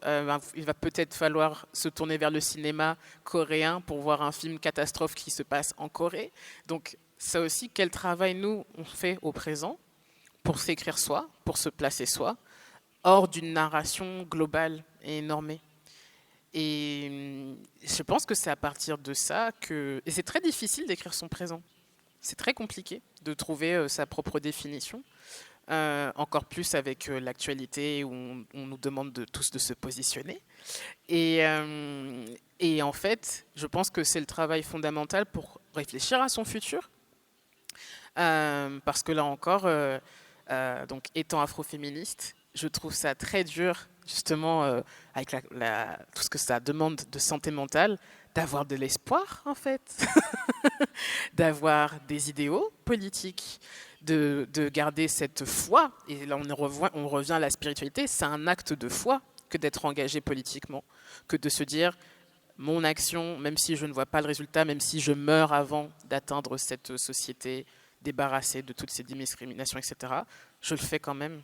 il va peut-être falloir se tourner vers le cinéma coréen pour voir un film catastrophe qui se passe en Corée. Donc, ça aussi, quel travail nous on fait au présent pour s'écrire soi, pour se placer soi, hors d'une narration globale et normée. Et je pense que c'est à partir de ça que... Et c'est très difficile d'écrire son présent. C'est très compliqué de trouver sa propre définition. Encore plus avec l'actualité où on nous demande tous de se positionner. Et en fait, je pense que c'est le travail fondamental pour réfléchir à son futur. Parce que là encore, donc étant afroféministe, je trouve ça très dur, justement, avec tout ce que ça demande de santé mentale, d'avoir de l'espoir, en fait, d'avoir des idéaux politiques, de garder cette foi. Et là, on revient à la spiritualité. C'est un acte de foi que d'être engagé politiquement, que de se dire, mon action, même si je ne vois pas le résultat, même si je meurs avant d'atteindre cette société débarrassée de toutes ces discriminations, etc., je le fais quand même.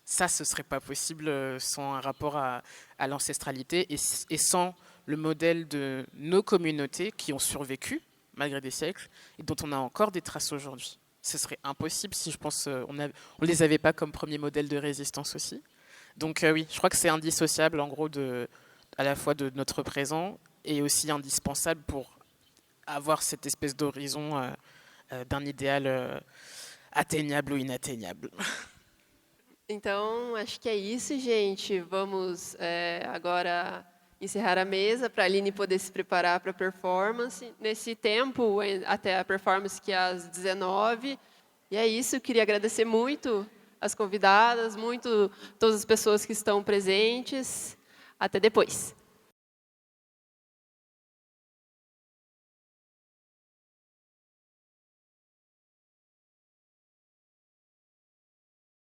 Ça, ce ne serait pas possible sans un rapport à l'ancestralité et sans le modèle de nos communautés qui ont survécu malgré des siècles et dont on a encore des traces aujourd'hui. Ce serait impossible si, je pense, on ne les avait pas comme premier modèle de résistance aussi. Donc oui, je crois que c'est indissociable en gros à la fois de notre présent et aussi indispensable pour avoir cette espèce d'horizon d'un idéal atteignable ou inatteignable. Então, acho que é isso, gente. Vamos agora encerrar a mesa para a Aline poder se preparar para a performance. Nesse tempo, até a performance que é às 19h. E é isso, eu queria agradecer muito as convidadas, muito todas as pessoas que estão presentes. Até depois.